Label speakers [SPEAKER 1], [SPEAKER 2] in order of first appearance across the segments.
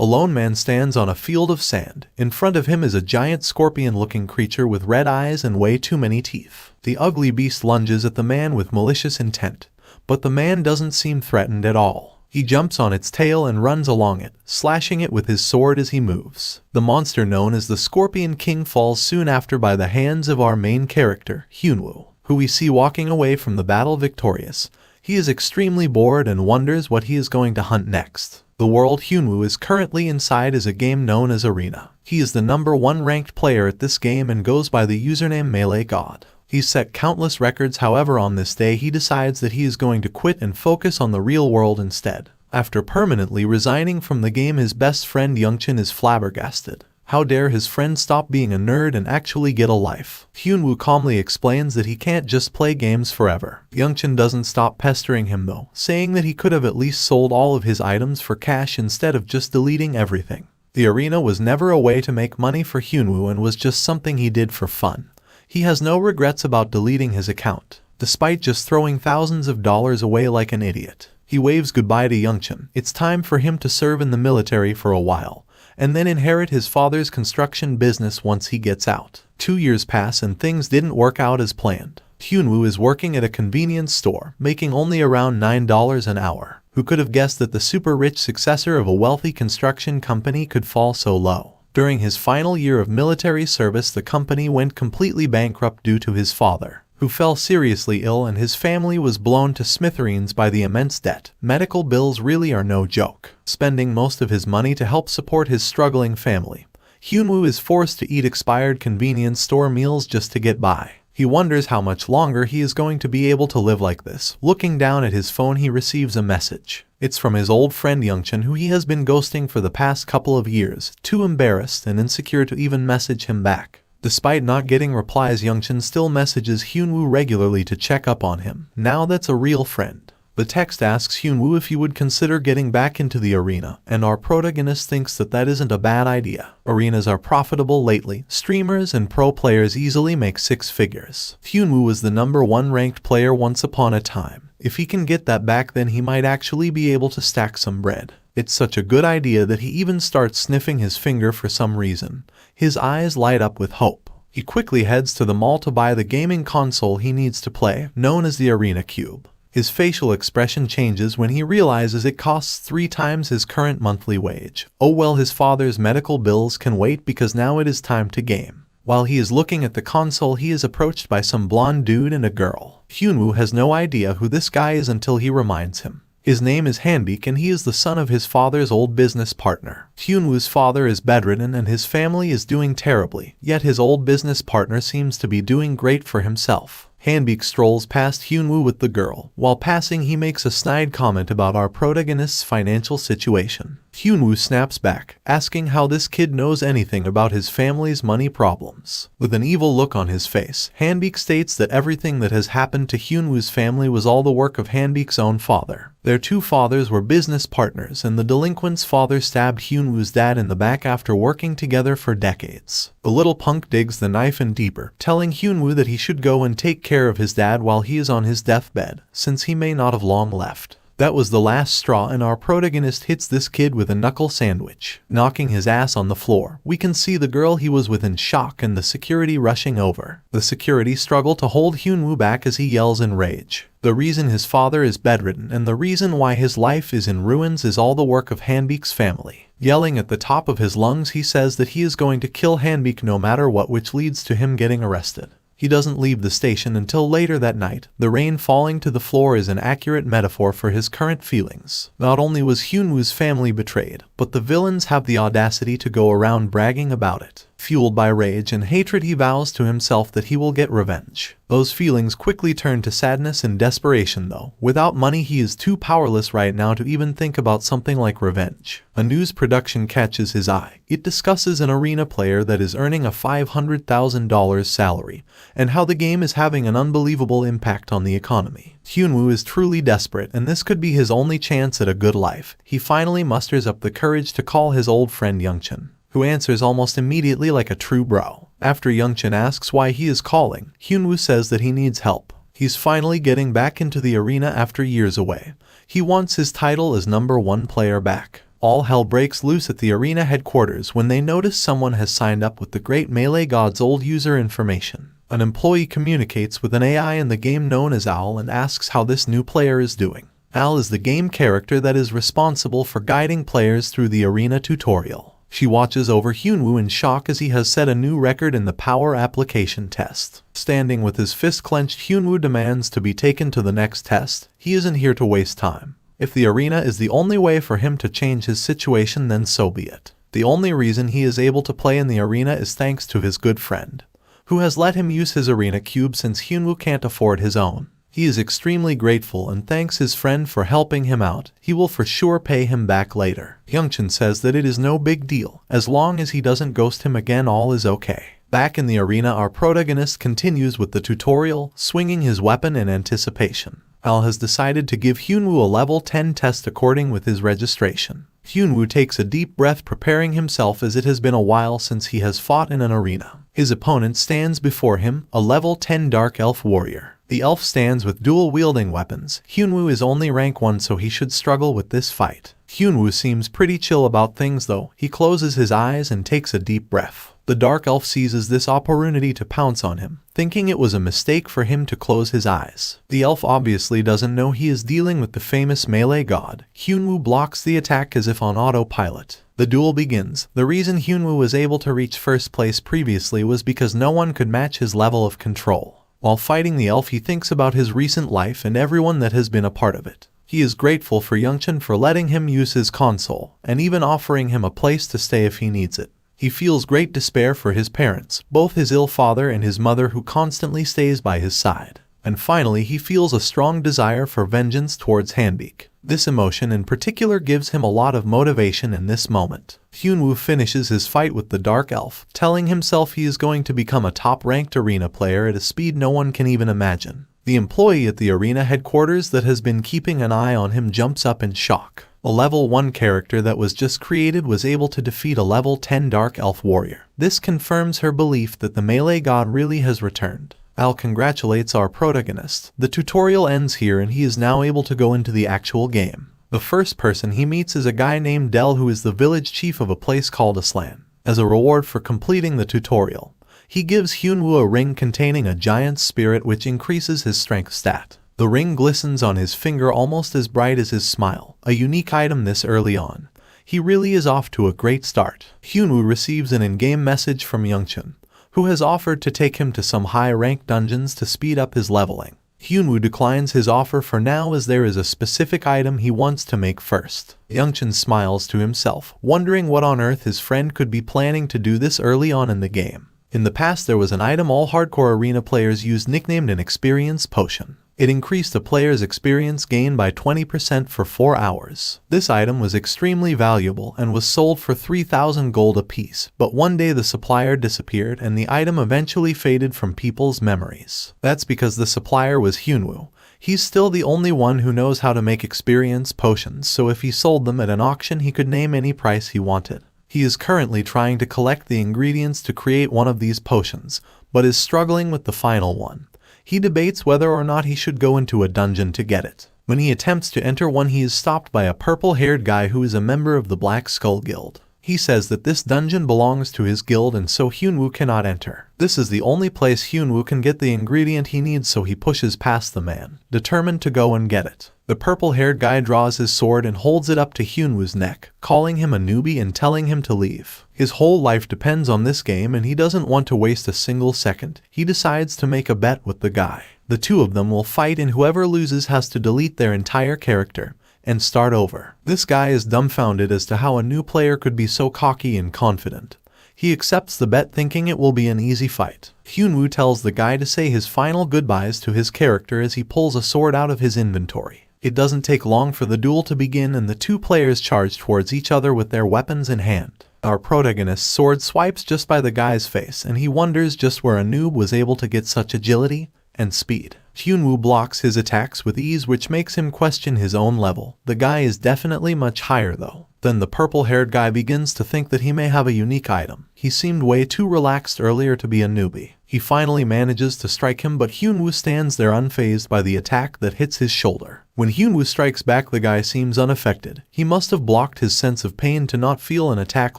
[SPEAKER 1] A lone man stands on a field of sand. In front of him is a giant scorpion-looking creature with red eyes and way too many teeth. The ugly beast lunges at the man with malicious intent, but the man doesn't seem threatened at all. He jumps on its tail and runs along it, slashing it with his sword as he moves. The monster known as the Scorpion King falls soon after by the hands of our main character, Hyeonu, who we see walking away from the battle victorious. He is extremely bored and wonders what he is going to hunt next. The world Hyeonu is currently inside is a game known as Arena. He is the #1 ranked player at this game and goes by the username Meleegod. He's set countless records, however on this day he decides that he is going to quit and focus on the real world instead. After permanently resigning from the game, his best friend Youngchin is flabbergasted. How dare his friend stop being a nerd and actually get a life? Hyeonu calmly explains that he can't just play games forever. Youngchin doesn't stop pestering him though, saying that he could have at least sold all of his items for cash instead of just deleting everything. The arena was never a way to make money for Hyeonu and was just something he did for fun. He has no regrets about deleting his account, despite just throwing thousands of dollars away like an idiot. He waves goodbye to Youngchin. It's time for him to serve in the military for a while, and then inherit his father's construction business once he gets out. 2 years pass and things didn't work out as planned. Hyeonu is working at a convenience store, making only around $9 an hour. Who could have guessed that the super rich successor of a wealthy construction company could fall so low? During his final year of military service, the company went completely bankrupt due to his father, who fell seriously ill, and his family was blown to smithereens by the immense debt. Medical bills really are no joke. Spending most of his money to help support his struggling family, Hyeonu is forced to eat expired convenience store meals just to get by. He wonders how much longer he is going to be able to live like this. Looking down at his phone, he receives a message. It's from his old friend Youngchin, who he has been ghosting for the past couple of years, too embarrassed and insecure to even message him back. Despite not getting replies, Youngchin still messages Hyeonu regularly to check up on him. Now that's a real friend. The text asks Hyeonu if he would consider getting back into the arena, and our protagonist thinks that that isn't a bad idea. Arenas are profitable lately. Streamers and pro players easily make 6 figures. Hyeonu was the #1 ranked player once upon a time. If he can get that back, then he might actually be able to stack some bread. It's such a good idea that he even starts sniffing his finger for some reason. His eyes light up with hope. He quickly heads to the mall to buy the gaming console he needs to play, known as the Arena Cube. His facial expression changes when he realizes it costs 3 times his current monthly wage. Oh well, his father's medical bills can wait because now it is time to game. While he is looking at the console, he is approached by some blonde dude and a girl. Hyeonu has no idea who this guy is until he reminds him. His name is Hanbik and he is the son of his father's old business partner. Hyunwoo's father is bedridden and his family is doing terribly, yet his old business partner seems to be doing great for himself. Hanbik strolls past Hyeonwoo with the girl. While passing, he makes a snide comment about our protagonist's financial situation. Hyeonwoo snaps back, asking how this kid knows anything about his family's money problems. With an evil look on his face, Hanbik states that everything that has happened to Hyunwoo's family was all the work of Hanbik's own father. Their 2 fathers were business partners, and the delinquent's father stabbed Hyunwoo's dad in the back after working together for decades. The little punk digs the knife in deeper, telling Hyunwoo that he should go and take care of his dad while he is on his deathbed, since he may not have long left. That was the last straw, and our protagonist hits this kid with a knuckle sandwich, knocking his ass on the floor. We can see the girl he was with in shock and the security rushing over. The security struggle to hold Hyunwoo back as he yells in rage. The reason his father is bedridden and the reason why his life is in ruins is all the work of Hanbik's family. Yelling at the top of his lungs, he says that he is going to kill Hanbik no matter what, which leads to him getting arrested. He doesn't leave the station until later that night. The rain falling to the floor is an accurate metaphor for his current feelings. Not only was Hyunwoo's family betrayed, but the villains have the audacity to go around bragging about it. Fueled by rage and hatred, he vows to himself that he will get revenge. Those feelings quickly turn to sadness and desperation though. Without money, he is too powerless right now to even think about something like revenge. A news production catches his eye. It discusses an arena player that is earning a $500,000 salary, and how the game is having an unbelievable impact on the economy. Hyunwoo is truly desperate, and this could be his only chance at a good life. He finally musters up the courage to call his old friend Youngchin, who answers almost immediately like a true bro. After Youngchin asks why he is calling, Hyunwoo says that he needs help. He's finally getting back into the arena after years away. He wants his title as #1 player back. All hell breaks loose at the arena headquarters when they notice someone has signed up with the great Meleegod's old user information. An employee communicates with an AI in the game known as Owl and asks how this new player is doing. Owl is the game character that is responsible for guiding players through the arena tutorial. She watches over Hyeonu in shock as he has set a new record in the power application test. Standing with his fist clenched, Hyeonu demands to be taken to the next test. He isn't here to waste time. If the arena is the only way for him to change his situation, then so be it. The only reason he is able to play in the arena is thanks to his good friend, who has let him use his arena cube since Hyeonu can't afford his own. He is extremely grateful and thanks his friend for helping him out. He will for sure pay him back later. Youngchan says that it is no big deal. As long as he doesn't ghost him again, all is okay. Back in the arena, our protagonist continues with the tutorial, swinging his weapon in anticipation. Al has decided to give Hyeonu a level 10 test according with his registration. Hyeonu takes a deep breath, preparing himself as it has been a while since he has fought in an arena. His opponent stands before him, a level 10 dark elf warrior. The elf stands with dual-wielding weapons. Hyeonu is only rank 1, so he should struggle with this fight. Hyeonu seems pretty chill about things though. He closes his eyes and takes a deep breath. The dark elf seizes this opportunity to pounce on him, thinking it was a mistake for him to close his eyes. The elf obviously doesn't know he is dealing with the famous Meleegod. Hyeonu blocks the attack as if on autopilot. The duel begins. The reason Hyeonu was able to reach first place previously was because no one could match his level of control. While fighting the elf, he thinks about his recent life and everyone that has been a part of it. He is grateful for Youngchan for letting him use his console, and even offering him a place to stay if he needs it. He feels great despair for his parents, both his ill father and his mother who constantly stays by his side. And finally, he feels a strong desire for vengeance towards Hanbeek. This emotion in particular gives him a lot of motivation in this moment. Hyeonu finishes his fight with the Dark Elf, telling himself he is going to become a top-ranked arena player at a speed no one can even imagine. The employee at the arena headquarters that has been keeping an eye on him jumps up in shock. A level 1 character that was just created was able to defeat a level 10 Dark Elf warrior. This confirms her belief that the Meleegod really has returned. Al congratulates our protagonist. The tutorial ends here and he is now able to go into the actual game. The first person he meets is a guy named Del who is the village chief of a place called Aslan. As a reward for completing the tutorial, he gives Hyeonu a ring containing a giant spirit which increases his strength stat. The ring glistens on his finger almost as bright as his smile, a unique item this early on. He really is off to a great start. Hyeonu receives an in-game message from Youngchan, who has offered to take him to some high-ranked dungeons to speed up his leveling. Hyeonu declines his offer for now as there is a specific item he wants to make first. Youngchan smiles to himself, wondering what on earth his friend could be planning to do this early on in the game. In the past there was an item all hardcore arena players used nicknamed an experience potion. It increased a player's experience gain by 20% for 4 hours. This item was extremely valuable and was sold for 3,000 gold apiece, but one day the supplier disappeared and the item eventually faded from people's memories. That's because the supplier was Hyeonu. He's still the only one who knows how to make experience potions, so if he sold them at an auction he could name any price he wanted. He is currently trying to collect the ingredients to create one of these potions, but is struggling with the final one. He debates whether or not he should go into a dungeon to get it. When he attempts to enter one, he is stopped by a purple-haired guy who is a member of the Black Skull Guild. He says that this dungeon belongs to his guild and so Hyeonu cannot enter. This is the only place Hyeonu can get the ingredient he needs, so he pushes past the man, determined to go and get it. The purple-haired guy draws his sword and holds it up to Hyunu's neck, calling him a newbie and telling him to leave. His whole life depends on this game and he doesn't want to waste a single second. He decides to make a bet with the guy. The two of them will fight and whoever loses has to delete their entire character and start over. This guy is dumbfounded as to how a new player could be so cocky and confident. He accepts the bet thinking it will be an easy fight. Hyeonu tells the guy to say his final goodbyes to his character as he pulls a sword out of his inventory. It doesn't take long for the duel to begin and the two players charge towards each other with their weapons in hand. Our protagonist's sword swipes just by the guy's face and he wonders just where a noob was able to get such agility and speed. Hyeonu blocks his attacks with ease, which makes him question his own level. The guy is definitely much higher though. Then the purple-haired guy begins to think that he may have a unique item. He seemed way too relaxed earlier to be a newbie. He finally manages to strike him, but Hyeonu stands there unfazed by the attack that hits his shoulder. When Hyeonu strikes back, the guy seems unaffected. He must have blocked his sense of pain to not feel an attack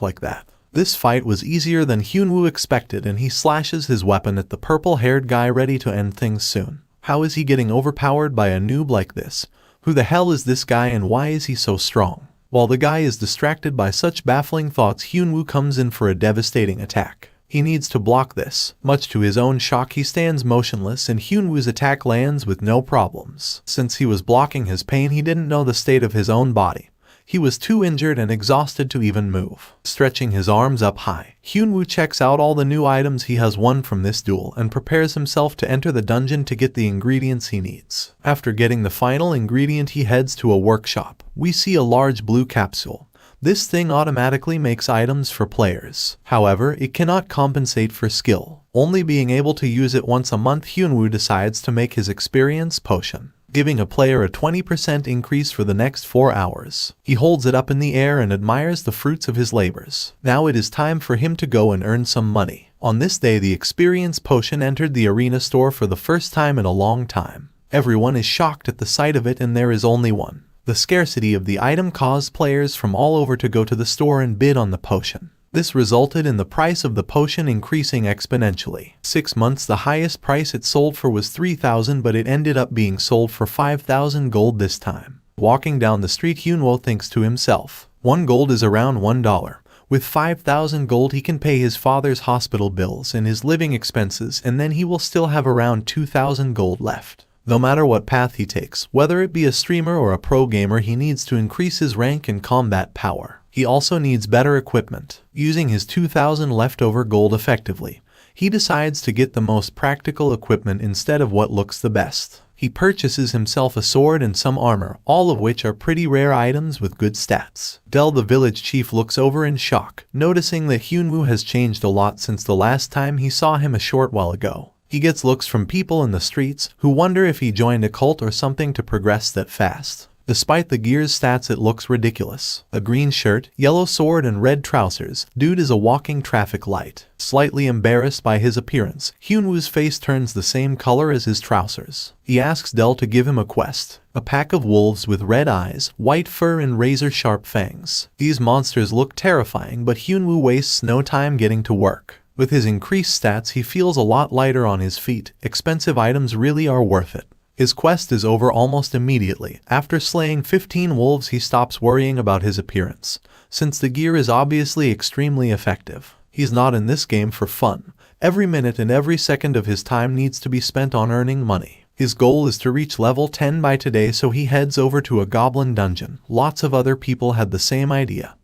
[SPEAKER 1] like that. This fight was easier than Hyeonu expected, and he slashes his weapon at the purple-haired guy, ready to end things soon. How is he getting overpowered by a noob like this? Who the hell is this guy and why is he so strong? While the guy is distracted by such baffling thoughts, Hyeonu comes in for a devastating attack. He needs to block this. Much to his own shock, he stands motionless and Hyunwoo's attack lands with no problems. Since he was blocking his pain, he didn't know the state of his own body. He was too injured and exhausted to even move. Stretching his arms up high, Hyeonwoo checks out all the new items he has won from this duel and prepares himself to enter the dungeon to get the ingredients he needs. After getting the final ingredient, he heads to a workshop. We see a large blue capsule. This thing automatically makes items for players. However, it cannot compensate for skill. Only being able to use it once a month, Hyeonwoo decides to make his experience potion, giving a player a 20% increase for the next 4 hours. He holds it up in the air and admires the fruits of his labors. Now it is time for him to go and earn some money. On this day, the experience potion entered the arena store for the first time in a long time. Everyone is shocked at the sight of it, and there is only one. The scarcity of the item caused players from all over to go to the store and bid on the potion. This resulted in the price of the potion increasing exponentially. 6 months, the highest price it sold for was 3,000, but it ended up being sold for 5,000 gold this time. Walking down the street, Hyeonwoo thinks to himself, 1 gold is around $1. With 5,000 gold, he can pay his father's hospital bills and his living expenses, and then he will still have around 2,000 gold left. No matter what path he takes, whether it be a streamer or a pro gamer, he needs to increase his rank and combat power. He also needs better equipment. Using his 2,000 leftover gold effectively, he decides to get the most practical equipment instead of what looks the best. He purchases himself a sword and some armor, all of which are pretty rare items with good stats. Del, the village chief, looks over in shock, noticing that Hyeonwoo has changed a lot since the last time he saw him a short while ago. He gets looks from people in the streets who wonder if he joined a cult or something to progress that fast. Despite the gear's stats, it looks ridiculous. A green shirt, yellow sword, and red trousers. Dude is a walking traffic light. Slightly embarrassed by his appearance, Hyunwoo's face turns the same color as his trousers. He asks Del to give him a quest. A pack of wolves with red eyes, white fur, and razor-sharp fangs. These monsters look terrifying, but Hyeonwoo wastes no time getting to work. With his increased stats, he feels a lot lighter on his feet. Expensive items really are worth it. His quest is over almost immediately. After slaying 15 wolves, he stops worrying about his appearance, since the gear is obviously extremely effective. He's not in this game for fun. Every minute and every second of his time needs to be spent on earning money. His goal is to reach level 10 by today, so he heads over to a goblin dungeon. Lots of other people had the same idea,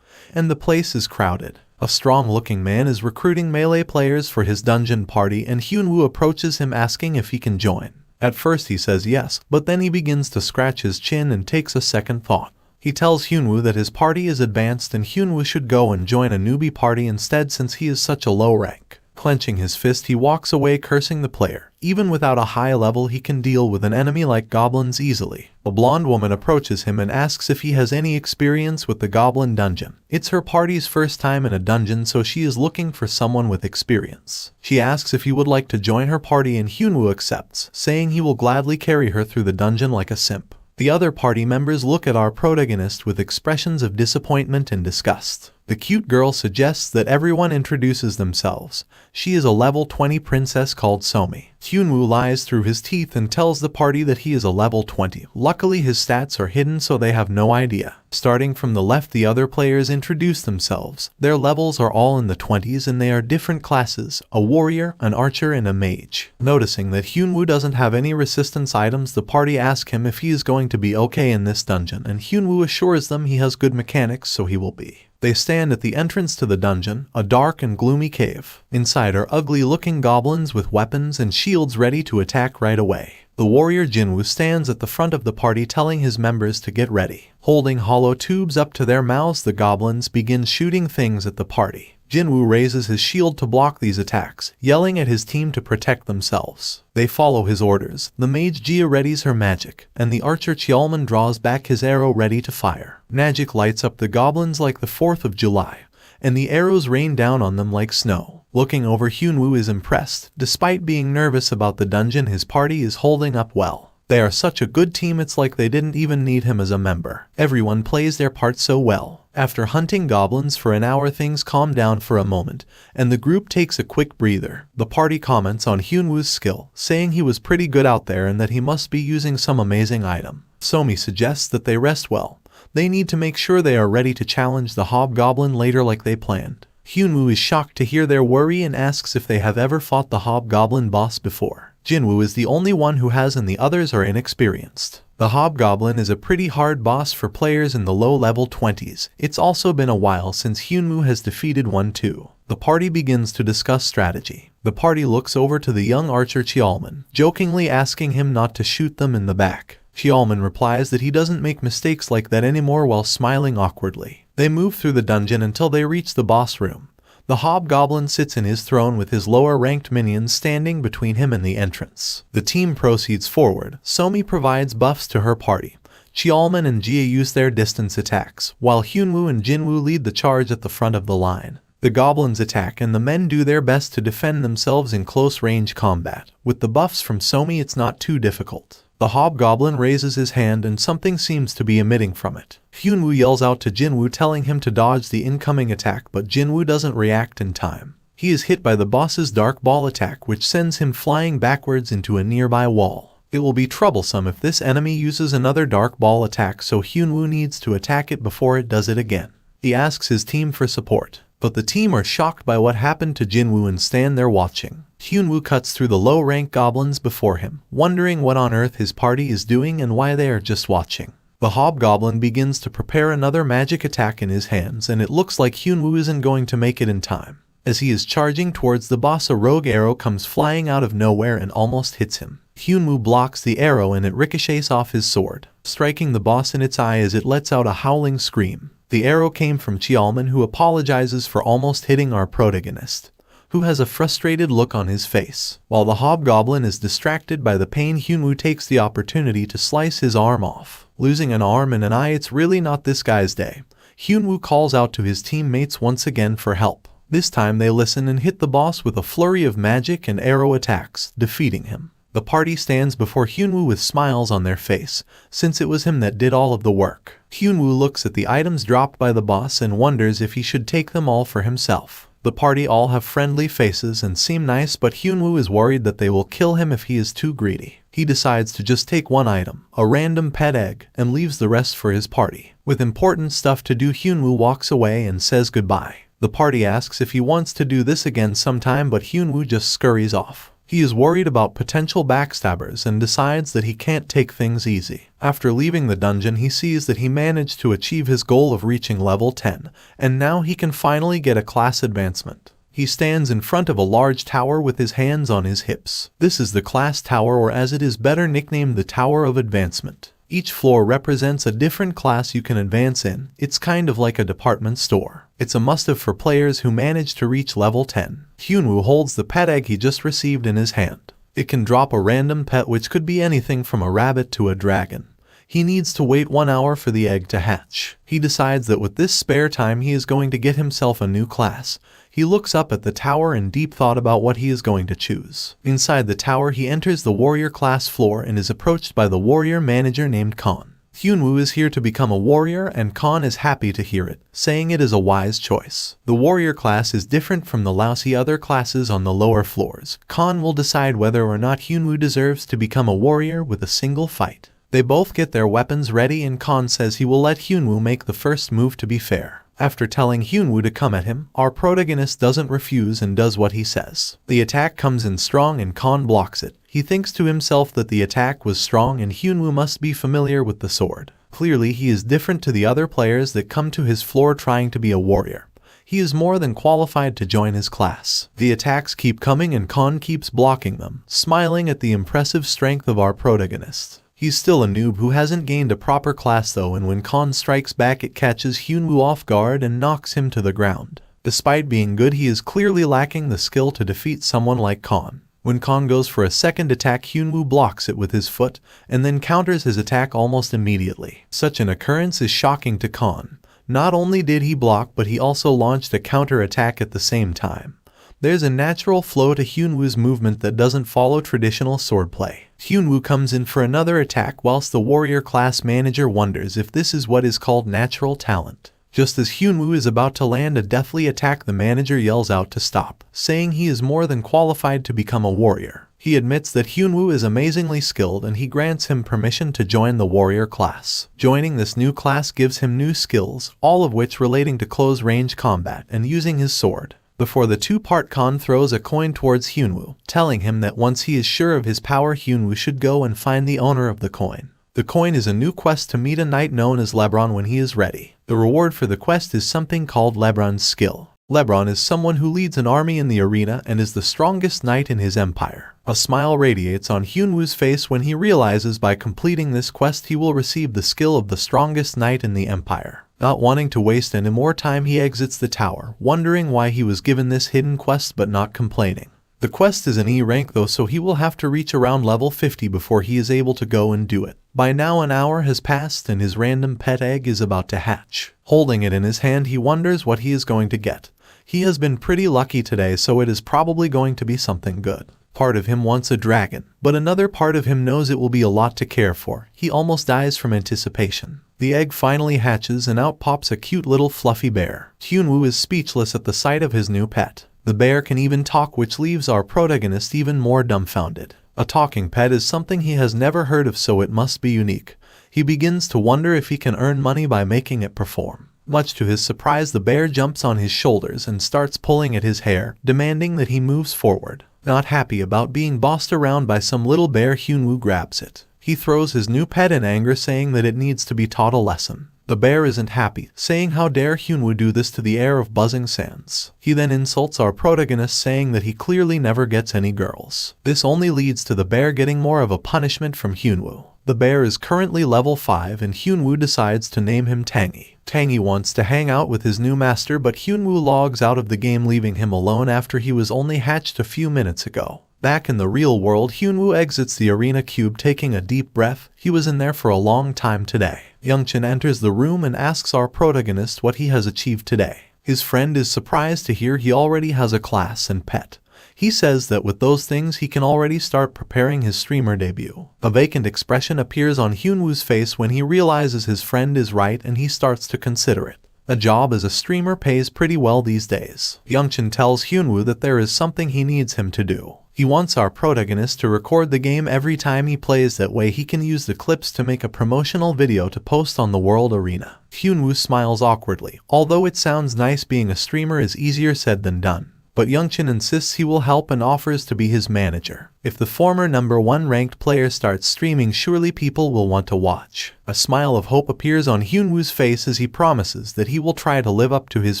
[SPEAKER 1] and the place is crowded. A strong-looking man is recruiting melee players for his dungeon party, and Hyeonwoo approaches him asking if he can join. At first he says yes, but then he begins to scratch his chin and takes a second thought. He tells Hyeonwoo that his party is advanced and Hyeonwoo should go and join a newbie party instead since he is such a low rank. Clenching his fist, he walks away, cursing the player. Even without a high level, he can deal with an enemy like goblins easily. A blonde woman approaches him and asks if he has any experience with the goblin dungeon. It's her party's first time in a dungeon, so she is looking for someone with experience. She asks if he would like to join her party, and Hyeonwoo accepts, saying he will gladly carry her through the dungeon like a simp. The other party members look at our protagonist with expressions of disappointment and disgust. The cute girl suggests that everyone introduces themselves. She is a level 20 princess called Somi. Hyeonwoo lies through his teeth and tells the party that he is a level 20. Luckily, his stats are hidden, so they have no idea. Starting from the left, the other players introduce themselves. Their levels are all in the 20s and they are different classes: a warrior, an archer, and a mage. Noticing that Hyeonwoo doesn't have any resistance items, the party ask him if he is going to be okay in this dungeon, and Hyeonwoo assures them he has good mechanics, so he will be. They stand at the entrance to the dungeon, a dark and gloomy cave. Inside are ugly-looking goblins with weapons and shields ready to attack right away. The warrior Jinwoo stands at the front of the party, telling his members to get ready. Holding hollow tubes up to their mouths, the goblins begin shooting things at the party. Jinwoo raises his shield to block these attacks, yelling at his team to protect themselves. They follow his orders. The mage Jia readies her magic, and the archer Cheolman draws back his arrow ready to fire. Magic lights up the goblins like the 4th of July, and the arrows rain down on them like snow. Looking over, Hyeonwoo is impressed. Despite being nervous about the dungeon, his party is holding up well. They are such a good team, it's like they didn't even need him as a member. Everyone plays their part so well. After hunting goblins for an hour, things calm down for a moment, and the group takes a quick breather. The party comments on Hyeonwoo's skill, saying he was pretty good out there and that he must be using some amazing item. Somi suggests that they rest well. They need to make sure they are ready to challenge the hobgoblin later like they planned. Hyeonwoo is shocked to hear their worry and asks if they have ever fought the hobgoblin boss before. Jinwoo is the only one who has and the others are inexperienced. The hobgoblin is a pretty hard boss for players in the low-level 20s. It's also been a while since Hyeonwoo has defeated one too. The party begins to discuss strategy. The party looks over to the young archer Cheolman, jokingly asking him not to shoot them in the back. Cheolman replies that he doesn't make mistakes like that anymore while smiling awkwardly. They move through the dungeon until they reach the boss room. The hobgoblin sits in his throne with his lower-ranked minions standing between him and the entrance. The team proceeds forward. Somi provides buffs to her party. Cheolman and Jia use their distance attacks, while Hyeonwoo and Jinwoo lead the charge at the front of the line. The goblins attack and the men do their best to defend themselves in close-range combat. With the buffs from Somi, it's not too difficult. The hobgoblin raises his hand and something seems to be emitting from it. Hyeonwoo yells out to Jinwoo telling him to dodge the incoming attack, but Jinwoo doesn't react in time. He is hit by the boss's dark ball attack, which sends him flying backwards into a nearby wall. It will be troublesome if this enemy uses another dark ball attack, so Hyeonwoo needs to attack it before it does it again. He asks his team for support, but the team are shocked by what happened to Jinwoo and stand there watching. Hyeonwoo cuts through the low-rank goblins before him, wondering what on earth his party is doing and why they are just watching. The hobgoblin begins to prepare another magic attack in his hands, and it looks like Hyeonwoo isn't going to make it in time. As he is charging towards the boss, a rogue arrow comes flying out of nowhere and almost hits him. Hyeonwoo blocks the arrow and it ricochets off his sword, striking the boss in its eye as it lets out a howling scream. The arrow came from Cheolman, who apologizes for almost hitting our protagonist, who has a frustrated look on his face. While the hobgoblin is distracted by the pain, Hyeonwoo takes the opportunity to slice his arm off. Losing an arm and an eye, it's really not this guy's day. Hyeonwoo calls out to his teammates once again for help. This time they listen and hit the boss with a flurry of magic and arrow attacks, defeating him. The party stands before Hyeonwoo with smiles on their face, since it was him that did all of the work. Hyeonwoo looks at the items dropped by the boss and wonders if he should take them all for himself. The party all have friendly faces and seem nice, but Hyeonwoo is worried that they will kill him if he is too greedy. He decides to just take one item, a random pet egg, and leaves the rest for his party. With important stuff to do, Hyeonwoo walks away and says goodbye. The party asks if he wants to do this again sometime, but Hyeonwoo just scurries off. He is worried about potential backstabbers and decides that he can't take things easy. After leaving the dungeon, he sees that he managed to achieve his goal of reaching level 10, and now he can finally get a class advancement. He stands in front of a large tower with his hands on his hips. This is the class tower, or as it is better nicknamed, the Tower of Advancement. Each floor represents a different class you can advance in. It's kind of like a department store. It's a must-have for players who manage to reach level 10. Hyeonwoo holds the pet egg he just received in his hand. It can drop a random pet, which could be anything from a rabbit to a dragon. He needs to wait 1 hour for the egg to hatch. He decides that with this spare time he is going to get himself a new class. He looks up at the tower in deep thought about what he is going to choose. Inside the tower, he enters the warrior class floor and is approached by the warrior manager named Khan. Hyeonwoo is here to become a warrior, and Khan is happy to hear it, saying it is a wise choice. The warrior class is different from the lousy other classes on the lower floors. Khan will decide whether or not Hyeonwoo deserves to become a warrior with a single fight. They both get their weapons ready, and Khan says he will let Hyeonwoo make the first move to be fair. After telling Hyeonwoo to come at him, our protagonist doesn't refuse and does what he says. The attack comes in strong and Khan blocks it. He thinks to himself that the attack was strong and Hyeonwoo must be familiar with the sword. Clearly he is different to the other players that come to his floor trying to be a warrior. He is more than qualified to join his class. The attacks keep coming and Khan keeps blocking them, smiling at the impressive strength of our protagonist. He's still a noob who hasn't gained a proper class though, and when Khan strikes back it catches Hyeonwoo off guard and knocks him to the ground. Despite being good, he is clearly lacking the skill to defeat someone like Khan. When Khan goes for a second attack, Hyeonwoo blocks it with his foot and then counters his attack almost immediately. Such an occurrence is shocking to Khan. Not only did he block, but he also launched a counter attack at the same time. There's a natural flow to Hyeonwoo's movement that doesn't follow traditional swordplay. Hyeonu comes in for another attack whilst the warrior class manager wonders if this is what is called natural talent. Just as Hyeonu is about to land a deathly attack, the manager yells out to stop, saying he is more than qualified to become a warrior. He admits that Hyeonu is amazingly skilled and he grants him permission to join the warrior class. Joining this new class gives him new skills, all of which relating to close-range combat and using his sword. Before the two-part Khan throws a coin towards Hyeonu, telling him that once he is sure of his power, Hyeonu should go and find the owner of the coin. The coin is a new quest to meet a knight known as Lebron when he is ready. The reward for the quest is something called Lebron's skill. Lebron is someone who leads an army in the arena and is the strongest knight in his empire. A smile radiates on Hyunwoo's face when he realizes by completing this quest he will receive the skill of the strongest knight in the empire. Not wanting to waste any more time, he exits the tower, wondering why he was given this hidden quest but not complaining. The quest is an E rank though, so he will have to reach around level 50 before he is able to go and do it. By now an hour has passed and his random pet egg is about to hatch. Holding it in his hand, he wonders what he is going to get. He has been pretty lucky today, so it is probably going to be something good. Part of him wants a dragon, but another part of him knows it will be a lot to care for. He almost dies from anticipation. The egg finally hatches and out pops a cute little fluffy bear. Hyunwoo is speechless at the sight of his new pet. The bear can even talk, which leaves our protagonist even more dumbfounded. A talking pet is something he has never heard of, so it must be unique. He begins to wonder if he can earn money by making it perform. Much to his surprise, the bear jumps on his shoulders and starts pulling at his hair, demanding that he moves forward. Not happy about being bossed around by some little bear, Hyunwoo grabs it. He throws his new pet in anger, saying that it needs to be taught a lesson. The bear isn't happy, saying how dare Hyunwoo do this to the heir of buzzing sands. He then insults our protagonist, saying that he clearly never gets any girls. This only leads to the bear getting more of a punishment from Hyunwoo. The bear is currently level 5 and Hyunwoo decides to name him Tangy. Tangy wants to hang out with his new master, but Hyunwoo logs out of the game, leaving him alone after he was only hatched a few minutes ago. Back in the real world, Hyunwoo exits the arena cube taking a deep breath. He was in there for a long time today. Youngchin enters the room and asks our protagonist what he has achieved today. His friend is surprised to hear he already has a class and pet. He says that with those things he can already start preparing his streamer debut. A vacant expression appears on Hyunwoo's face when he realizes his friend is right and he starts to consider it. A job as a streamer pays pretty well these days. Youngchin tells Hyunwoo that there is something he needs him to do. He wants our protagonist to record the game every time he plays, that way he can use the clips to make a promotional video to post on the world arena. Hyunwoo smiles awkwardly. Although it sounds nice, being a streamer is easier said than done. But Youngchin insists he will help and offers to be his manager. If the former number 1 ranked player starts streaming, surely people will want to watch. A smile of hope appears on Hyunwoo's face as he promises that he will try to live up to his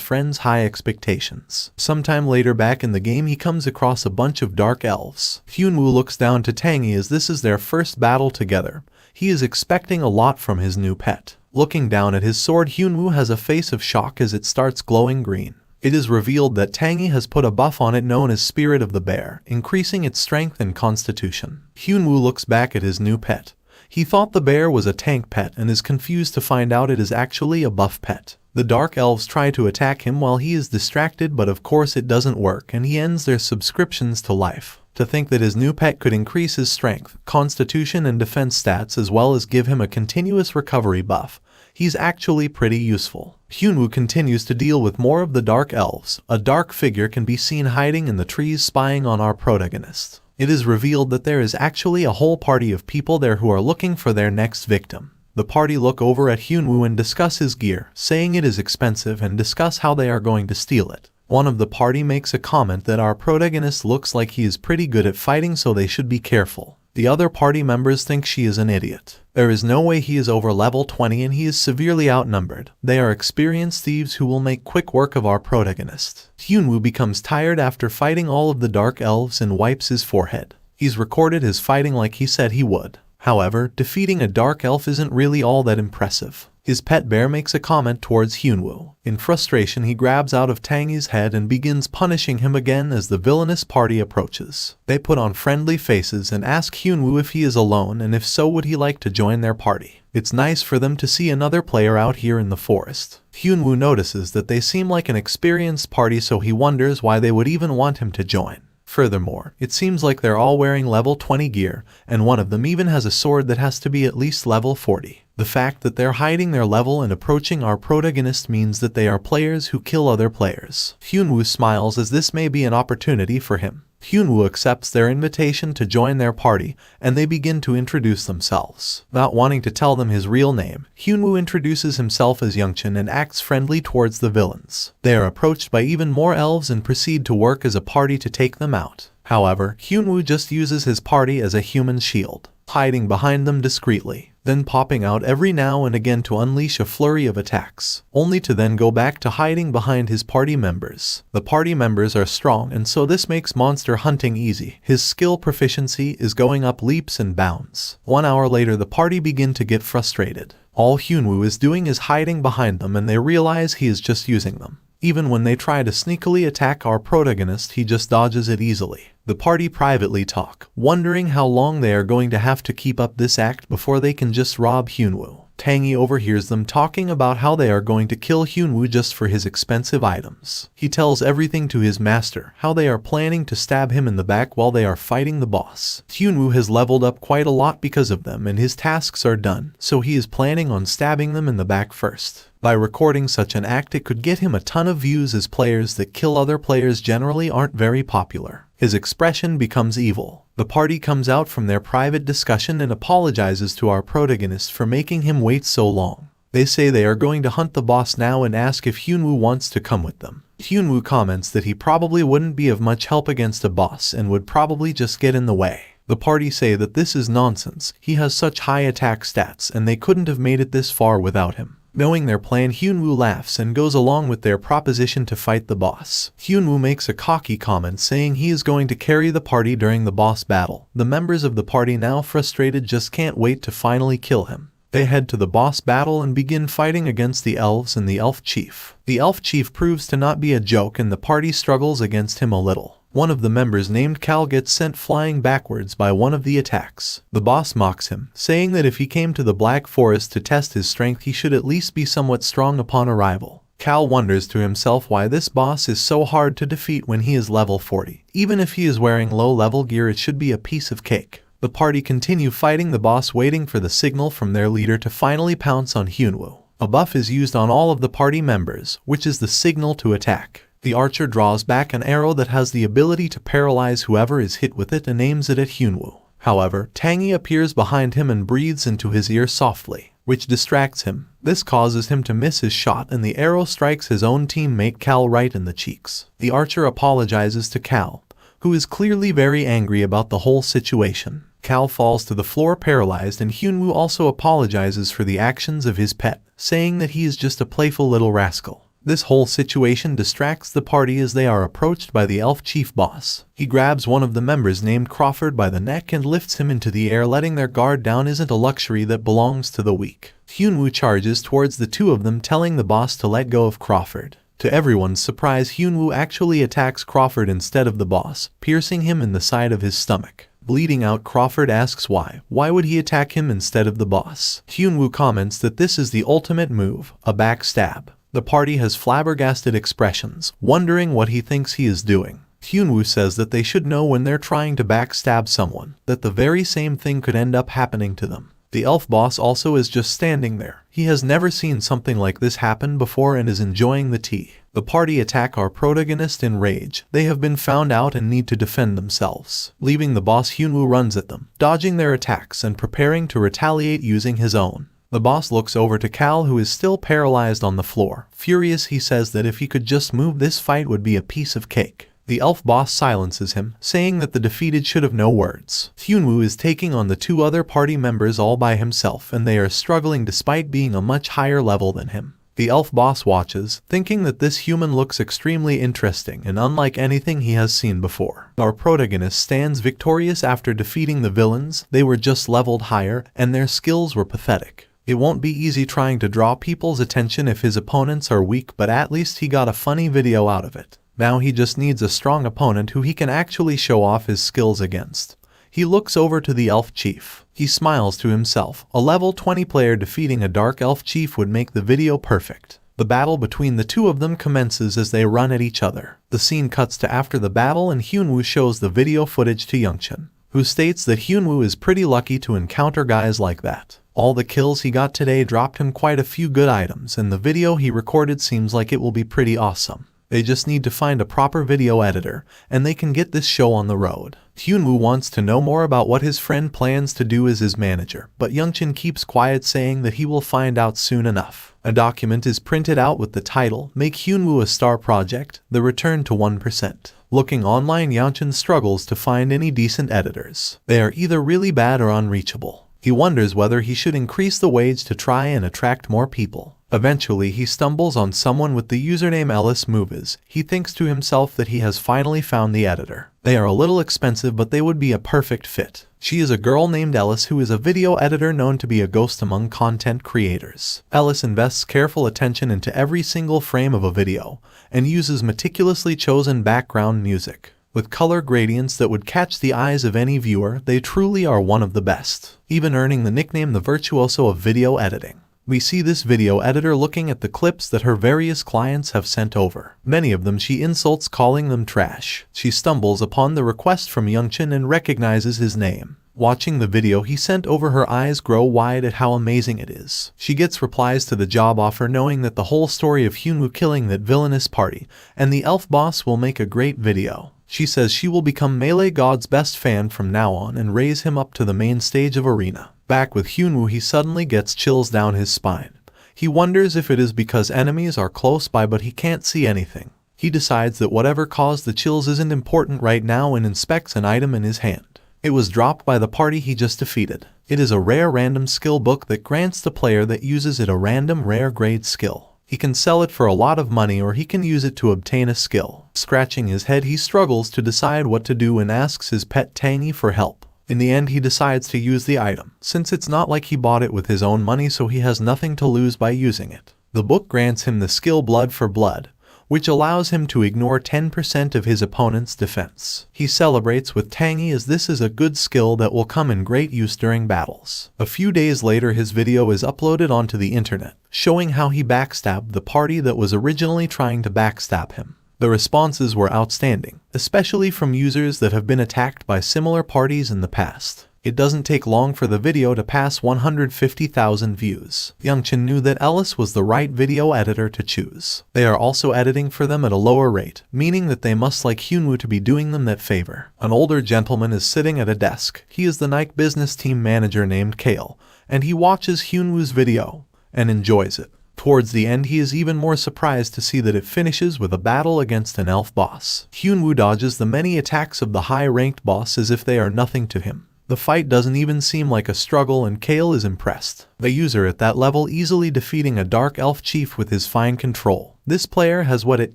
[SPEAKER 1] friend's high expectations. Sometime later, back in the game, he comes across a bunch of dark elves. Hyunwoo looks down to Tangy as this is their first battle together. He is expecting a lot from his new pet. Looking down at his sword, Hyunwoo has a face of shock as it starts glowing green. It is revealed that Tangy has put a buff on it known as Spirit of the Bear, increasing its strength and constitution. Hyunwoo looks back at his new pet. He thought the bear was a tank pet and is confused to find out it is actually a buff pet. The dark elves try to attack him while he is distracted, but of course it doesn't work and he ends their subscriptions to life. To think that his new pet could increase his strength, constitution and defense stats as well as give him a continuous recovery buff. He's actually pretty useful. Hyunwoo continues to deal with more of the dark elves. A dark figure can be seen hiding in the trees, spying on our protagonist. It is revealed that there is actually a whole party of people there who are looking for their next victim. The party look over at Hyunwoo and discuss his gear, saying it is expensive, and discuss how they are going to steal it. One of the party makes a comment that our protagonist looks like he is pretty good at fighting, so they should be careful. The other party members think she is an idiot. There is no way he is over level 20 and he is severely outnumbered. They are experienced thieves who will make quick work of our protagonist. Hyunwoo becomes tired after fighting all of the dark elves and wipes his forehead. He's recorded his fighting like he said he would. However, defeating a dark elf isn't really all that impressive. His pet bear makes a comment towards Hyunwoo. In frustration, he grabs out of Tangy's head and begins punishing him again as the villainous party approaches. They put on friendly faces and ask Hyunwoo if he is alone and if so would he like to join their party. It's nice for them to see another player out here in the forest. Hyunwoo notices that they seem like an experienced party, so he wonders why they would even want him to join. Furthermore, it seems like they're all wearing level 20 gear, and one of them even has a sword that has to be at least level 40. The fact that they're hiding their level and approaching our protagonist means that they are players who kill other players. Hyeonu smiles as this may be an opportunity for him. Hyeonu accepts their invitation to join their party, and they begin to introduce themselves. Not wanting to tell them his real name, Hyeonu introduces himself as Youngchan and acts friendly towards the villains. They are approached by even more elves and proceed to work as a party to take them out. However, Hyeonu just uses his party as a human shield, hiding behind them discreetly, then popping out every now and again to unleash a flurry of attacks, only to then go back to hiding behind his party members. The party members are strong, and so this makes monster hunting easy. His skill proficiency is going up leaps and bounds. 1 hour later, the party begin to get frustrated. All Hyeonu is doing is hiding behind them, and they realize he is just using them. Even when they try to sneakily attack our protagonist, he just dodges it easily. The party privately talk, wondering how long they are going to have to keep up this act before they can just rob Hyeonu. Tangy overhears them talking about how they are going to kill Hyeonu just for his expensive items. He tells everything to his master, how they are planning to stab him in the back while they are fighting the boss. Hyeonu has leveled up quite a lot because of them, and his tasks are done, so he is planning on stabbing them in the back first. By recording such an act, it could get him a ton of views, as players that kill other players generally aren't very popular. His expression becomes evil. The party comes out from their private discussion and apologizes to our protagonist for making him wait so long. They say they are going to hunt the boss now and ask if Hyeonu wants to come with them. Hyeonu comments that he probably wouldn't be of much help against a boss and would probably just get in the way. The party say that this is nonsense. He has such high attack stats and they couldn't have made it this far without him. Knowing their plan, Hyeonu laughs and goes along with their proposition to fight the boss. Hyeonu makes a cocky comment saying he is going to carry the party during the boss battle. The members of the party, now frustrated, just can't wait to finally kill him. They head to the boss battle and begin fighting against the elves and the elf chief. The elf chief proves to not be a joke, and the party struggles against him a little. One of the members, named Cal, gets sent flying backwards by one of the attacks. The boss mocks him, saying that if he came to the Black Forest to test his strength, he should at least be somewhat strong upon arrival. Cal wonders to himself why this boss is so hard to defeat when he is level 40. Even if he is wearing low-level gear, it should be a piece of cake. The party continue fighting the boss, waiting for the signal from their leader to finally pounce on Hyeonu. A buff is used on all of the party members, which is the signal to attack. The archer draws back an arrow that has the ability to paralyze whoever is hit with it and aims it at Hyeonu. However, Tangy appears behind him and breathes into his ear softly, which distracts him. This causes him to miss his shot, and the arrow strikes his own teammate Cal right in the cheeks. The archer apologizes to Cal, who is clearly very angry about the whole situation. Cal falls to the floor paralyzed, and Hyeonu also apologizes for the actions of his pet, saying that he is just a playful little rascal. This whole situation distracts the party as they are approached by the elf chief boss. He grabs one of the members named Crawford by the neck and lifts him into the air. Letting their guard down isn't a luxury that belongs to the weak. Hyeonu charges towards the two of them, telling the boss to let go of Crawford. To everyone's surprise, Hyeonu actually attacks Crawford instead of the boss, piercing him in the side of his stomach. Bleeding out, Crawford asks why. Why would he attack him instead of the boss? Hyeonu comments that this is the ultimate move, a backstab. The party has flabbergasted expressions, wondering what he thinks he is doing. Hyeonu says that they should know when they're trying to backstab someone, that the very same thing could end up happening to them. The elf boss also is just standing there. He has never seen something like this happen before and is enjoying the tea. The party attack our protagonist in rage. They have been found out and need to defend themselves. Leaving the boss, Hyeonu runs at them, dodging their attacks and preparing to retaliate using his own. The boss looks over to Cal, who is still paralyzed on the floor. Furious, he says that if he could just move, this fight would be a piece of cake. The elf boss silences him, saying that the defeated should have no words. Hyeonu is taking on the two other party members all by himself, and they are struggling despite being a much higher level than him. The elf boss watches, thinking that this human looks extremely interesting and unlike anything he has seen before. Our protagonist stands victorious after defeating the villains. They were just leveled higher, and their skills were pathetic. It won't be easy trying to draw people's attention if his opponents are weak, but at least he got a funny video out of it. Now he just needs a strong opponent who he can actually show off his skills against. He looks over to the elf chief. He smiles to himself. A level 20 player defeating a dark elf chief would make the video perfect. The battle between the two of them commences as they run at each other. The scene cuts to after the battle and Hyeonu shows the video footage to Youngchin, who states that Hyeonu is pretty lucky to encounter guys like that. All the kills he got today dropped him quite a few good items, and the video he recorded seems like it will be pretty awesome. They just need to find a proper video editor, and they can get this show on the road. Hyeonu wants to know more about what his friend plans to do as his manager, but Youngchin keeps quiet, saying that he will find out soon enough. A document is printed out with the title, "Make Hyeonu a Star Project, The Return to 1%. Looking online, Youngchin struggles to find any decent editors. They are either really bad or unreachable. He wonders whether he should increase the wage to try and attract more people. Eventually, he stumbles on someone with the username Ellis Movies. He thinks to himself that he has finally found the editor. They are a little expensive, but they would be a perfect fit. She is a girl named Ellis who is a video editor known to be a ghost among content creators. Ellis invests careful attention into every single frame of a video and uses meticulously chosen background music with color gradients that would catch the eyes of any viewer. They truly are one of the best, even earning the nickname the virtuoso of video editing. We see this video editor looking at the clips that her various clients have sent over. Many of them she insults, calling them trash. She stumbles upon the request from Youngchin and recognizes his name. Watching the video he sent over, her eyes grow wide at how amazing it is. She gets replies to the job offer, knowing that the whole story of Hyeonu killing that villainous party and the elf boss will make a great video. She says she will become Meleegod's best fan from now on and raise him up to the main stage of arena. Back with Hyeonu, he suddenly gets chills down his spine. He wonders if it is because enemies are close by, but he can't see anything. He decides that whatever caused the chills isn't important right now and inspects an item in his hand. It was dropped by the party he just defeated. It is a rare random skill book that grants the player that uses it a random rare grade skill. He can sell it for a lot of money, or he can use it to obtain a skill. Scratching his head, he struggles to decide what to do and asks his pet Tangy for help. In the end, he decides to use the item, since it's not like he bought it with his own money, so he has nothing to lose by using it. The book grants him the skill Blood for Blood, which allows him to ignore 10% of his opponent's defense. He celebrates with Tangy as this is a good skill that will come in great use during battles. A few days later, his video is uploaded onto the internet, showing how he backstabbed the party that was originally trying to backstab him. The responses were outstanding, especially from users that have been attacked by similar parties in the past. It doesn't take long for the video to pass 150,000 views. Youngchin knew that Ellis was the right video editor to choose. They are also editing for them at a lower rate, meaning that they must like Hyeonu to be doing them that favor. An older gentleman is sitting at a desk. He is the Nike business team manager named Kale, and he watches Hyunwoo's video and enjoys it. Towards the end, he is even more surprised to see that it finishes with a battle against an elf boss. Hyeonwoo dodges the many attacks of the high-ranked boss as if they are nothing to him. The fight doesn't even seem like a struggle, and Kale is impressed. The user at that level easily defeating a dark elf chief with his fine control. This player has what it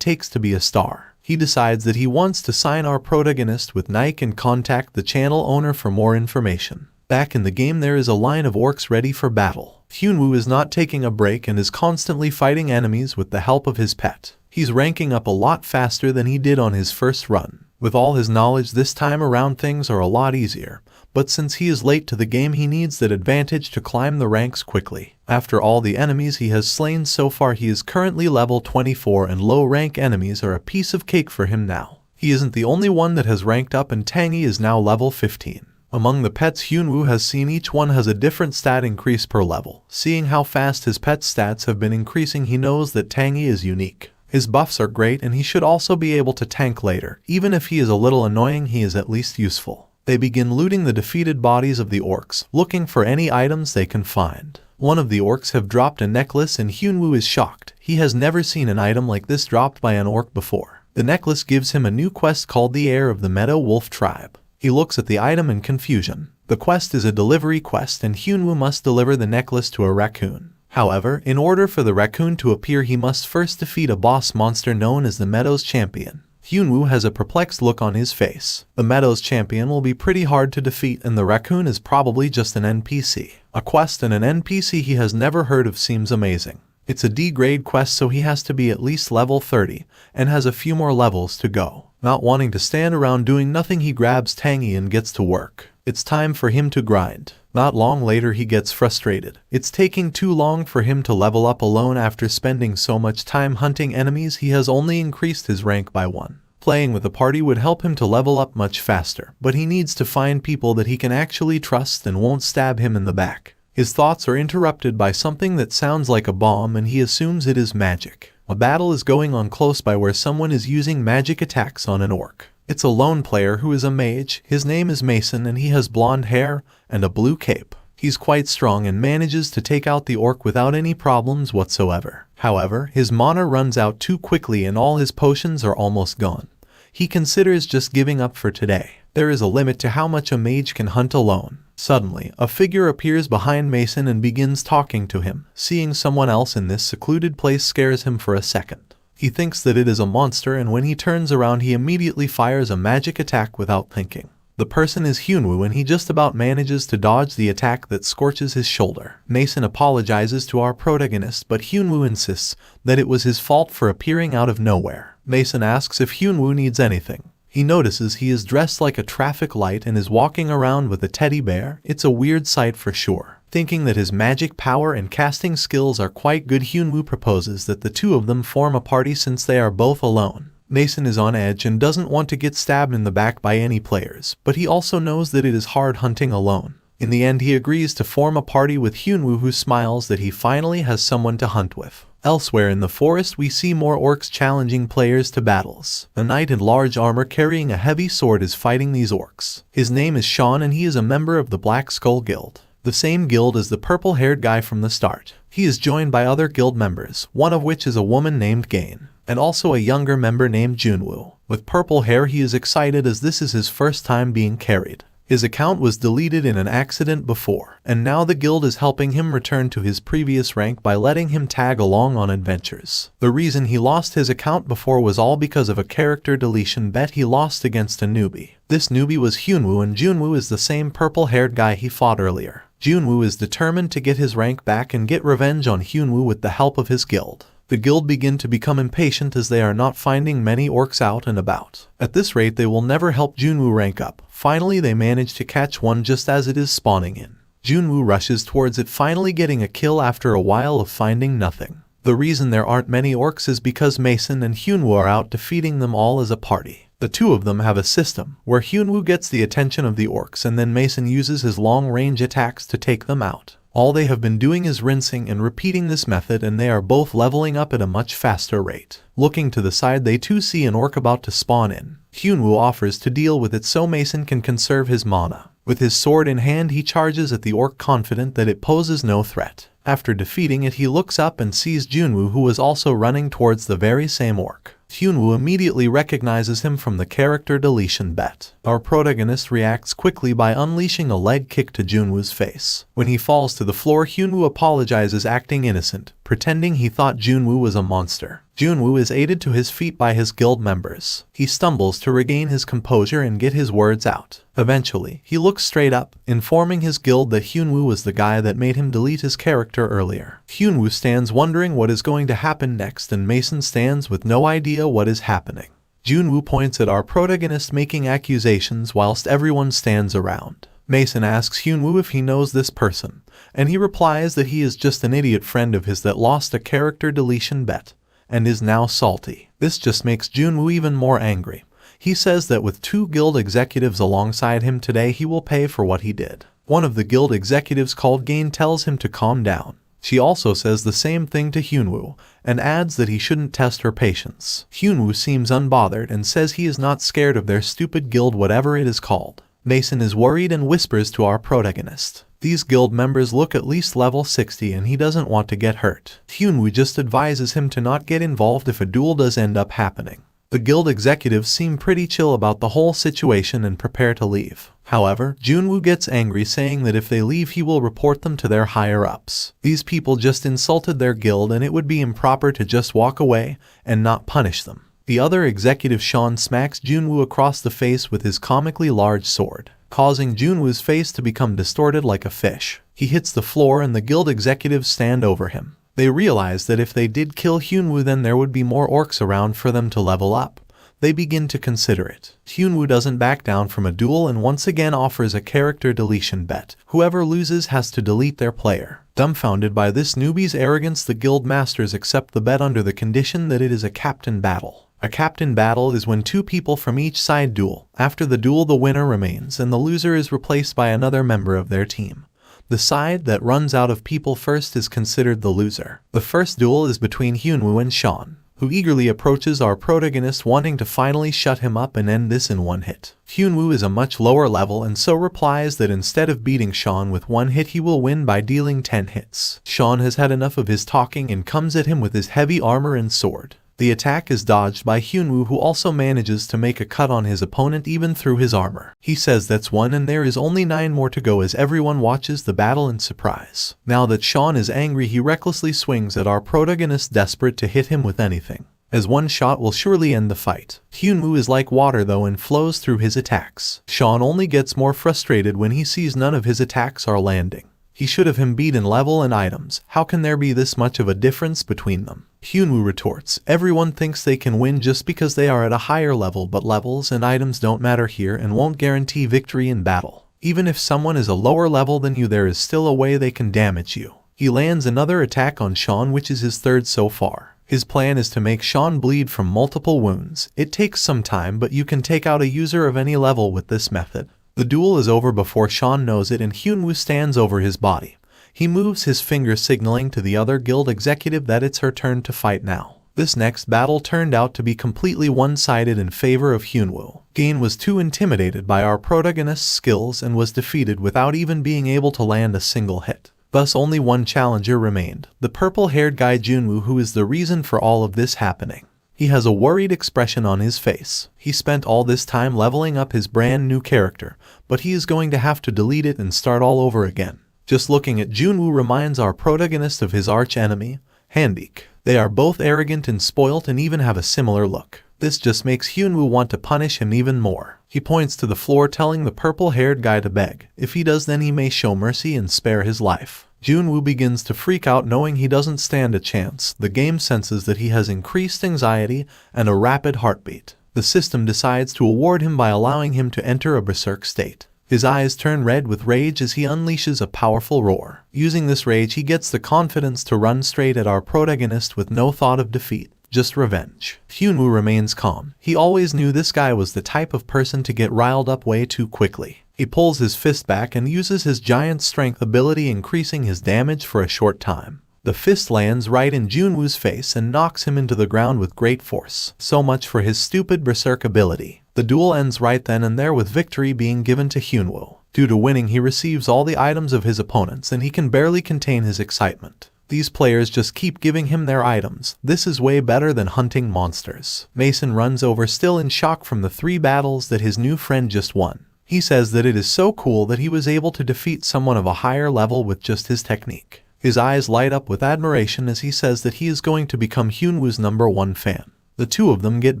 [SPEAKER 1] takes to be a star. He decides that he wants to sign our protagonist with Nike and contact the channel owner for more information. Back in the game, there is a line of orcs ready for battle. Hyeonwoo is not taking a break and is constantly fighting enemies with the help of his pet. He's ranking up a lot faster than he did on his first run. With all his knowledge this time around, things are a lot easier. But since he is late to the game, he needs that advantage to climb the ranks quickly. After all the enemies he has slain so far, he is currently level 24, and low-rank enemies are a piece of cake for him now. He isn't the only one that has ranked up, and Tangy is now level 15. Among the pets Hyeonwoo has seen, each one has a different stat increase per level. Seeing how fast his pet's stats have been increasing, he knows that Tangy is unique. His buffs are great, and he should also be able to tank later. Even if he is a little annoying, he is at least useful. They begin looting the defeated bodies of the orcs, looking for any items they can find. One of the orcs have dropped a necklace, and Hyeonwoo is shocked. He has never seen an item like this dropped by an orc before. The necklace gives him a new quest called the Heir of the Meadow Wolf Tribe. He looks at the item in confusion. The quest is a delivery quest, and Hyeonwoo must deliver the necklace to a raccoon. However, in order for the raccoon to appear, he must first defeat a boss monster known as the Meadows Champion. Hyeonwoo has a perplexed look on his face. The Meadows Champion will be pretty hard to defeat, and the raccoon is probably just an NPC. A quest and an NPC he has never heard of seems amazing. It's a D-grade quest, so he has to be at least level 30, and has a few more levels to go. Not wanting to stand around doing nothing, he grabs Tangy and gets to work. It's time for him to grind. Not long later he gets frustrated. It's taking too long for him to level up alone. After spending so much time hunting enemies, he has only increased his rank by 1. Playing with a party would help him to level up much faster, but he needs to find people that he can actually trust and won't stab him in the back. His thoughts are interrupted by something that sounds like a bomb and he assumes it is magic. A battle is going on close by where someone is using magic attacks on an orc. It's a lone player who is a mage. His name is Mason and he has blonde hair and a blue cape. He's quite strong and manages to take out the orc without any problems whatsoever. However, his mana runs out too quickly and all his potions are almost gone. He considers just giving up for today. There is a limit to how much a mage can hunt alone. Suddenly, a figure appears behind Mason and begins talking to him. Seeing someone else in this secluded place scares him for a second. He thinks that it is a monster, and when he turns around he immediately fires a magic attack without thinking. The person is Hyeonu and he just about manages to dodge the attack that scorches his shoulder. Mason apologizes to our protagonist, but Hyeonu insists that it was his fault for appearing out of nowhere. Mason asks if Hyeonu needs anything. He notices he is dressed like a traffic light and is walking around with a teddy bear. It's a weird sight for sure. Thinking that his magic power and casting skills are quite good, Hyeonu proposes that the two of them form a party since they are both alone. Mason is on edge and doesn't want to get stabbed in the back by any players, but he also knows that it is hard hunting alone. In the end, he agrees to form a party with Hyeonu, who smiles that he finally has someone to hunt with. Elsewhere in the forest, we see more orcs challenging players to battles. A knight in large armor carrying a heavy sword is fighting these orcs. His name is Sean and he is a member of the Black Skull Guild, the same guild as the purple-haired guy from the start. He is joined by other guild members, one of which is a woman named Gain, and also a younger member named Junwoo. With purple hair, he is excited as this is his first time being carried. His account was deleted in an accident before, and now the guild is helping him return to his previous rank by letting him tag along on adventures. The reason he lost his account before was all because of a character deletion bet he lost against a newbie. This newbie was Hyeonu, and Junwoo is the same purple-haired guy he fought earlier. Junwoo is determined to get his rank back and get revenge on Hyeonu with the help of his guild. The guild begin to become impatient as they are not finding many orcs out and about. At this rate, they will never help Junwoo rank up. Finally, they manage to catch one just as it is spawning in. Junwoo rushes towards it, finally getting a kill after a while of finding nothing. The reason there aren't many orcs is because Mason and Hyeonu are out defeating them all as a party. The two of them have a system where Hyeonu gets the attention of the orcs and then Mason uses his long-range attacks to take them out. All they have been doing is rinsing and repeating this method, and they are both leveling up at a much faster rate. Looking to the side, they too see an orc about to spawn in. Hyeonu offers to deal with it so Mason can conserve his mana. With his sword in hand, he charges at the orc, confident that it poses no threat. After defeating it, he looks up and sees Junwoo, who is also running towards the very same orc. Hyeonu immediately recognizes him from the character deletion bet. Our protagonist reacts quickly by unleashing a leg kick to Junwoo's face. When he falls to the floor, Hyeonu apologizes, acting innocent, pretending he thought Junwoo was a monster. Junwoo is aided to his feet by his guild members. He stumbles to regain his composure and get his words out. Eventually, he looks straight up, informing his guild that Hyeonu was the guy that made him delete his character earlier. Hyeonu stands wondering what is going to happen next, and Mason stands with no idea what is happening. Junwoo points at our protagonist, making accusations whilst everyone stands around. Mason asks Hyeonu if he knows this person, and he replies that he is just an idiot friend of his that lost a character deletion bet and is now salty. This just makes Junwoo even more angry. He says that with two guild executives alongside him today, he will pay for what he did. One of the guild executives, called Gain, tells him to calm down. She also says the same thing to Hyeonu and adds that he shouldn't test her patience. Hyeonu seems unbothered and says he is not scared of their stupid guild, whatever it is called. Mason is worried and whispers to our protagonist. These guild members look at least level 60 and he doesn't want to get hurt. Hyeonu just advises him to not get involved if a duel does end up happening. The guild executives seem pretty chill about the whole situation and prepare to leave. However, Junwoo gets angry, saying that if they leave he will report them to their higher-ups. These people just insulted their guild and it would be improper to just walk away and not punish them. The other executive, Sean, smacks Junwoo across the face with his comically large sword, causing Junwoo's face to become distorted like a fish. He hits the floor and the guild executives stand over him. They realize that if they did kill Hyeonu, then there would be more orcs around for them to level up. they begin to consider it. Hyeonu doesn't back down from a duel and once again offers a character deletion bet. Whoever loses has to delete their player. Dumbfounded by this newbie's arrogance, the guild masters accept the bet under the condition that it is a captain battle. A captain battle is when two people from each side duel. After the duel, the winner remains and the loser is replaced by another member of their team. The side that runs out of people first is considered the loser. The first duel is between Hyeonu and Sean, who eagerly approaches our protagonist wanting to finally shut him up and end this in one hit. Hyeonu is a much lower level and so replies that instead of beating Sean with one hit he will win by dealing 10 hits. Sean has had enough of his talking and comes at him with his heavy armor and sword. The attack is dodged by Hyeonu, who also manages to make a cut on his opponent even through his armor. He says that's one and there is only 9 more to go as everyone watches the battle in surprise. Now that Sean is angry, he recklessly swings at our protagonist, desperate to hit him with anything, as one shot will surely end the fight. Hyeonu is like water though and flows through his attacks. Sean only gets more frustrated when he sees none of his attacks are landing. He should have him beat in level and items. How can there be this much of a difference between them? Hyeonu retorts, everyone thinks they can win just because they are at a higher level, but levels and items don't matter here and won't guarantee victory in battle. Even if someone is a lower level than you, there is still a way they can damage you. He lands another attack on Sean, which is his third so far. His plan is to make Sean bleed from multiple wounds. It takes some time, but you can take out a user of any level with this method. The duel is over before Sean knows it and Hyeonu stands over his body. He moves his finger signaling to the other guild executive that it's her turn to fight now. This next battle turned out to be completely one-sided in favor of Hyeonu. Gain was too intimidated by our protagonist's skills and was defeated without even being able to land a single hit. Thus only one challenger remained, the purple-haired guy Junwoo, who is the reason for all of this happening. He has a worried expression on his face. He spent all this time leveling up his brand new character, but he is going to have to delete it and start all over again. Just looking at Junwoo reminds our protagonist of his arch-enemy, Handik. They are both arrogant and spoilt and even have a similar look. This just makes Hyeonu want to punish him even more. He points to the floor, telling the purple-haired guy to beg. If he does, then he may show mercy and spare his life. Junwoo begins to freak out, knowing he doesn't stand a chance. The game senses that he has increased anxiety and a rapid heartbeat. The system decides to award him by allowing him to enter a berserk state. His eyes turn red with rage as he unleashes a powerful roar. Using this rage, he gets the confidence to run straight at our protagonist with no thought of defeat, just revenge. Hyeonu remains calm. He always knew this guy was the type of person to get riled up way too quickly. He pulls his fist back and uses his giant strength ability, increasing his damage for a short time. The fist lands right in Junwoo's face and knocks him into the ground with great force. So much for his stupid berserk ability. The duel ends right then and there with victory being given to Hyeonu. Due to winning, he receives all the items of his opponents and he can barely contain his excitement. These players just keep giving him their items. This is way better than hunting monsters. Mason runs over, still in shock from the 3 battles that his new friend just won. He says that it is so cool that he was able to defeat someone of a higher level with just his technique. His eyes light up with admiration as he says that he is going to become Hyunwoo's #1 fan. The two of them get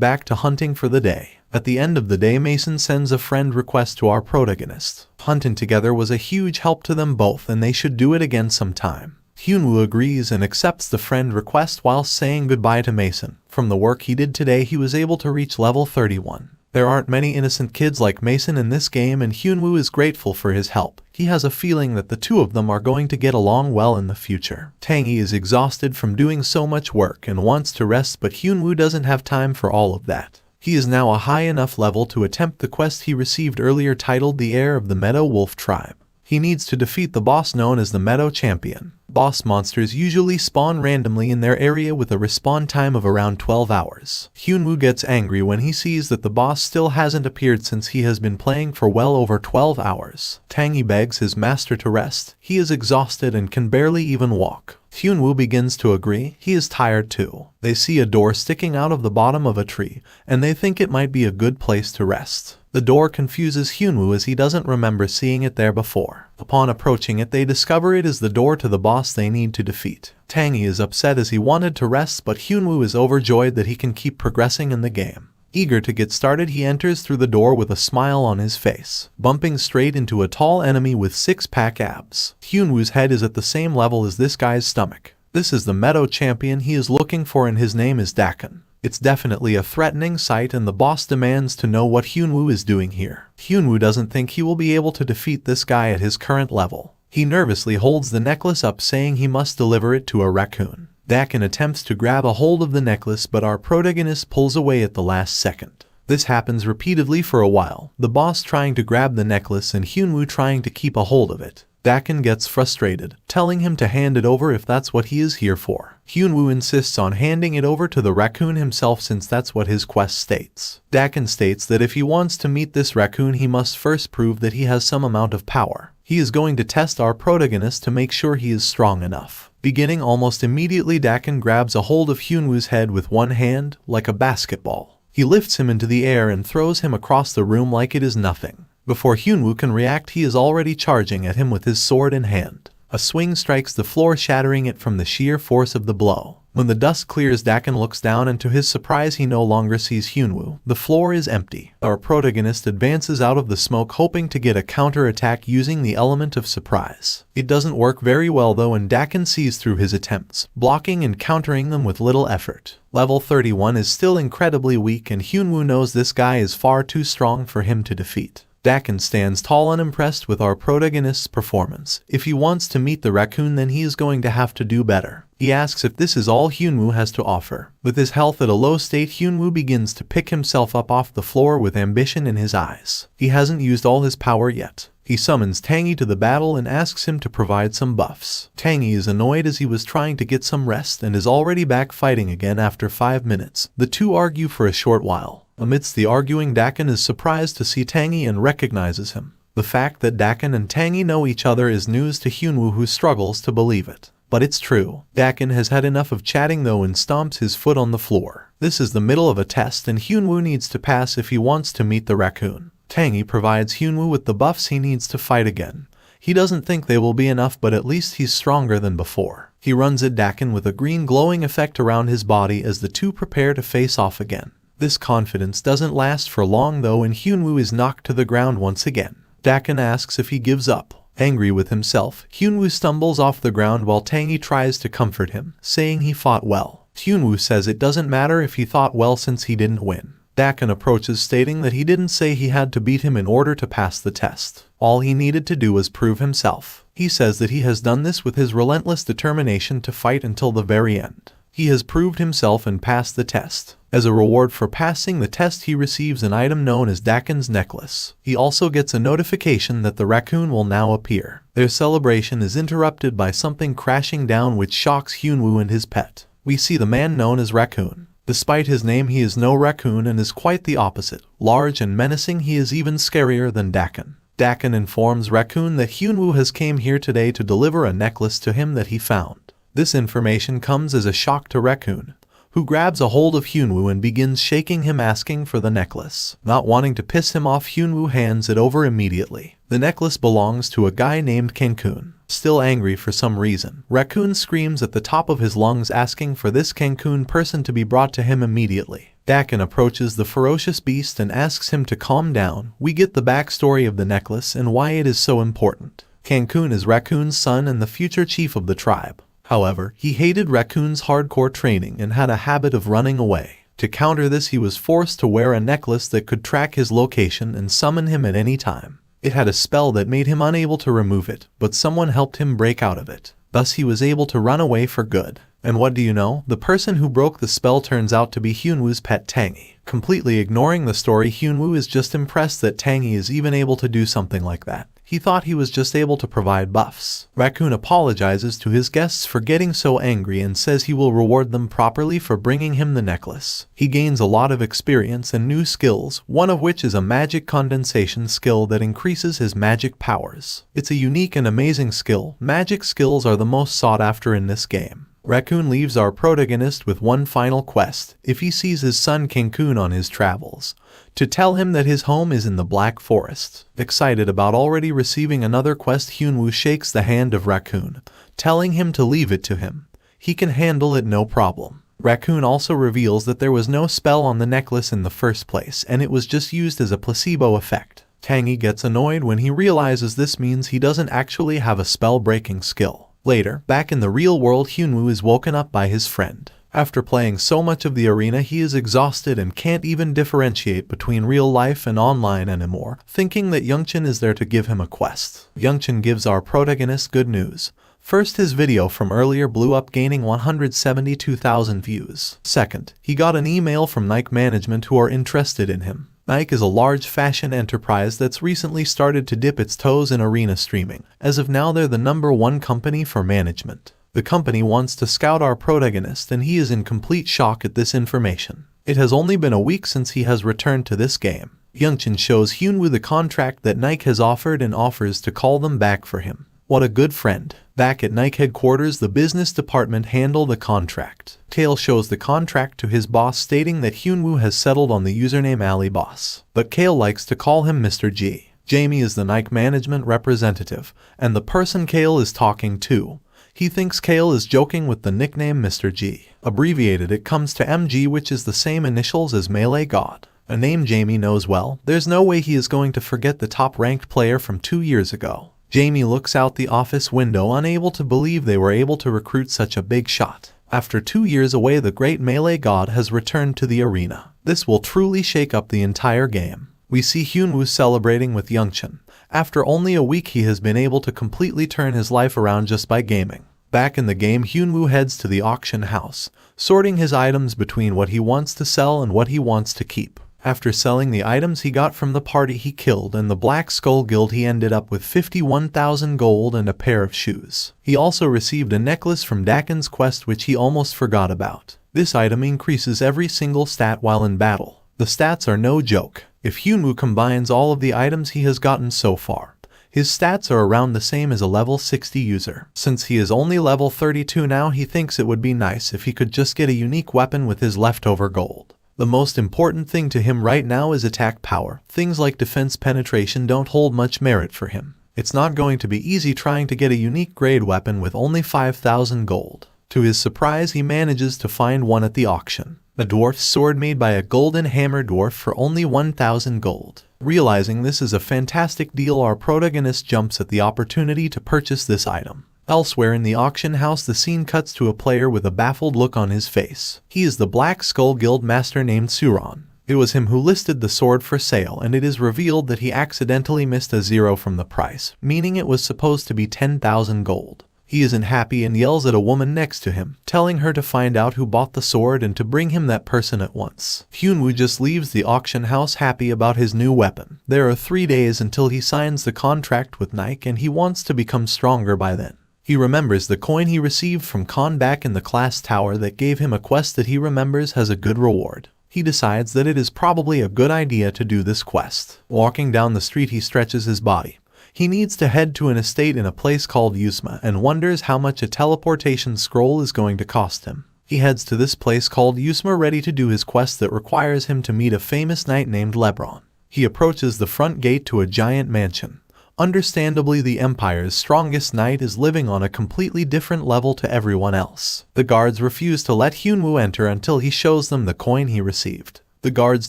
[SPEAKER 1] back to hunting for the day. At the end of the day, Mason sends a friend request to our protagonist. Hunting together was a huge help to them both and they should do it again sometime. Hyunwoo agrees and accepts the friend request while saying goodbye to Mason. From the work he did today, he was able to reach level 31. There aren't many innocent kids like Mason in this game and Hyunwoo is grateful for his help. He has a feeling that the two of them are going to get along well in the future. Tangi is exhausted from doing so much work and wants to rest, but Hyunwoo doesn't have time for all of that. He is now a high enough level to attempt the quest he received earlier, titled the Heir of the Meadow Wolf Tribe. He needs to defeat the boss known as the Meadow Champion. Boss monsters usually spawn randomly in their area with a respawn time of around 12 hours. Hyunwoo gets angry when he sees that the boss still hasn't appeared since he has been playing for well over 12 hours. Tangi begs his master to rest. He is exhausted and can barely even walk. Hyunwoo begins to agree. He is tired too. They see a door sticking out of the bottom of a tree, and they think it might be a good place to rest. The door confuses Hyunwoo as he doesn't remember seeing it there before. Upon approaching it, they discover it is the door to the boss they need to defeat. Tangi is upset as he wanted to rest, but Hyunwoo is overjoyed that he can keep progressing in the game. Eager to get started, he enters through the door with a smile on his face, bumping straight into a tall enemy with 6-pack abs. Hyunwoo's head is at the same level as this guy's stomach. This is the Meadow Champion he is looking for and his name is Dakan. It's definitely a threatening sight, and the boss demands to know what Hyeonu is doing here. Hyeonu doesn't think he will be able to defeat this guy at his current level. He nervously holds the necklace up, saying he must deliver it to a raccoon. Dakin attempts to grab a hold of the necklace, but our protagonist pulls away at the last second. This happens repeatedly for a while, the boss trying to grab the necklace and Hyeonu trying to keep a hold of it. Dakin gets frustrated, telling him to hand it over if that's what he is here for. Hyeonu insists on handing it over to the raccoon himself, since that's what his quest states. Dakin states that if he wants to meet this raccoon, he must first prove that he has some amount of power. He is going to test our protagonist to make sure he is strong enough. Beginning almost immediately, Dakin grabs a hold of Hyeonu's head with one hand, like a basketball. He lifts him into the air and throws him across the room like it is nothing. Before Hyeonu can react, he is already charging at him with his sword in hand. A swing strikes the floor, shattering it from the sheer force of the blow. When the dust clears, Dakin looks down, and to his surprise he no longer sees Hyeonu. The floor is empty. Our protagonist advances out of the smoke, hoping to get a counter-attack using the element of surprise. It doesn't work very well though, and Dakin sees through his attempts, blocking and countering them with little effort. Level 31 is still incredibly weak, and Hyeonu knows this guy is far too strong for him to defeat. Dakin stands tall, unimpressed with our protagonist's performance. If he wants to meet the raccoon, then he is going to have to do better. He asks if this is all Hyeonu has to offer. With his health at a low state, Hyeonu begins to pick himself up off the floor with ambition in his eyes. He hasn't used all his power yet. He summons Tangy to the battle and asks him to provide some buffs. Tangy is annoyed as he was trying to get some rest and is already back fighting again after 5 minutes. The two argue for a short while. Amidst the arguing, Dakin is surprised to see Tangy and recognizes him. The fact that Dakin and Tangy know each other is news to Hyeonu, who struggles to believe it. But it's true. Dakin has had enough of chatting though and stomps his foot on the floor. This is the middle of a test, and Hyeonu needs to pass if he wants to meet the raccoon. Tangy provides Hyeonu with the buffs he needs to fight again. He doesn't think they will be enough, but at least he's stronger than before. He runs at Dakin with a green glowing effect around his body as the two prepare to face off again. This confidence doesn't last for long though, and Hyeonu is knocked to the ground once again. Dakin asks if he gives up. Angry with himself, Hyeonu stumbles off the ground while Tangy tries to comfort him, saying he fought well. Hyeonu says it doesn't matter if he thought well since he didn't win. Dakin approaches, stating that he didn't say he had to beat him in order to pass the test. All he needed to do was prove himself. He says that he has done this with his relentless determination to fight until the very end. He has proved himself and passed the test. As a reward for passing the test, he receives an item known as Dakin's necklace. He also gets a notification that the raccoon will now appear. Their celebration is interrupted by something crashing down, which shocks Hyeonu and his pet. We see the man known as Raccoon. Despite his name, he is no raccoon and is quite the opposite. Large and menacing, he is even scarier than Dakin. Dakin informs Raccoon that Hyeonu has came here today to deliver a necklace to him that he found. This information comes as a shock to Raccoon, who grabs a hold of Hyeonu and begins shaking him, asking for the necklace. Not wanting to piss him off, Hyeonu hands it over immediately. The necklace belongs to a guy named Kang Hyeonu. Still angry for some reason, Raccoon screams at the top of his lungs, asking for this Kang Hyeonu person to be brought to him immediately. Dakin approaches the ferocious beast and asks him to calm down. We get the backstory of the necklace and why it is so important. Kang Hyeonu is Raccoon's son and the future chief of the tribe. However, he hated Raccoon's hardcore training and had a habit of running away. To counter this, he was forced to wear a necklace that could track his location and summon him at any time. It had a spell that made him unable to remove it, but someone helped him break out of it. Thus he was able to run away for good. And what do you know? The person who broke the spell turns out to be Hyunu's pet Tangy. Completely ignoring the story, Hyunu is just impressed that Tangy is even able to do something like that. He thought he was just able to provide buffs. Raccoon apologizes to his guests for getting so angry and says he will reward them properly for bringing him the necklace. He gains a lot of experience and new skills, one of which is a magic condensation skill that increases his magic powers. It's a unique and amazing skill. Magic skills are the most sought after in this game. Raccoon leaves our protagonist with one final quest, if he sees his son Kang Hyeonu on his travels, to tell him that his home is in the Black Forest. Excited about already receiving another quest, Hyeonu shakes the hand of Raccoon, telling him to leave it to him. He can handle it no problem. Raccoon also reveals that there was no spell on the necklace in the first place and it was just used as a placebo effect. Tangy gets annoyed when he realizes this means he doesn't actually have a spell-breaking skill. Later, back in the real world, Hyeonu is woken up by his friend. After playing so much of the arena, he is exhausted and can't even differentiate between real life and online anymore, thinking that Youngchin is there to give him a quest. Youngchin gives our protagonist good news. First, his video from earlier blew up, gaining 172,000 views. Second, he got an email from Nike management who are interested in him. Nike is a large fashion enterprise that's recently started to dip its toes in arena streaming. As of now, they're the #1 company for management. The company wants to scout our protagonist, and he is in complete shock at this information. It has only been a week since he has returned to this game. Youngchin shows Hyeonwoo the contract that Nike has offered and offers to call them back for him. What a good friend. Back at Nike headquarters, the business department handle the contract. Kale shows the contract to his boss, stating that Hyeonwoo has settled on the username AliBoss. But Kale likes to call him Mr. G. Jamie is the Nike management representative, and the person Kale is talking to. He thinks Kale is joking with the nickname Mr. G. Abbreviated, it comes to MG, which is the same initials as Meleegod. A name Jamie knows well. There's no way he is going to forget the top-ranked player from 2 years ago. Jamie looks out the office window, unable to believe they were able to recruit such a big shot. After 2 years away, the great Meleegod has returned to the arena. This will truly shake up the entire game. We see Hyeonwoo celebrating with Youngchin. After only a week, he has been able to completely turn his life around just by gaming. Back in the game, Hyeonwoo heads to the auction house, sorting his items between what he wants to sell and what he wants to keep. After selling the items he got from the party he killed and the Black Skull Guild, he ended up with 51,000 gold and a pair of shoes. He also received a necklace from Dakin's quest, which he almost forgot about. This item increases every single stat while in battle. The stats are no joke. If Hyeonwoo combines all of the items he has gotten so far, his stats are around the same as a level 60 user. Since he is only level 32 now, he thinks it would be nice if he could just get a unique weapon with his leftover gold. The most important thing to him right now is attack power. Things like defense penetration don't hold much merit for him. It's not going to be easy trying to get a unique grade weapon with only 5,000 gold. To his surprise, he manages to find one at the auction. A dwarf's sword made by a golden hammer dwarf for only 1,000 gold. Realizing this is a fantastic deal, our protagonist jumps at the opportunity to purchase this item. Elsewhere in the auction house, the scene cuts to a player with a baffled look on his face. He is the Black Skull Guild master named Suron. It was him who listed the sword for sale, and it is revealed that he accidentally missed a 0 from the price, meaning it was supposed to be 10,000 gold. He isn't happy and yells at a woman next to him, telling her to find out who bought the sword and to bring him that person at once. Hyeonwoo just leaves the auction house happy about his new weapon. There are 3 days until he signs the contract with Nike, and he wants to become stronger by then. He remembers the coin he received from Khan back in the class tower that gave him a quest that he remembers has a good reward. He decides that it is probably a good idea to do this quest. Walking down the street, he stretches his body. He needs to head to an estate in a place called Yusma and wonders how much a teleportation scroll is going to cost him. He heads to this place called Yusma, ready to do his quest that requires him to meet a famous knight named Lebron. He approaches the front gate to a giant mansion. Understandably, the Empire's strongest knight is living on a completely different level to everyone else. The guards refuse to let Hyeonwoo enter until he shows them the coin he received. The guards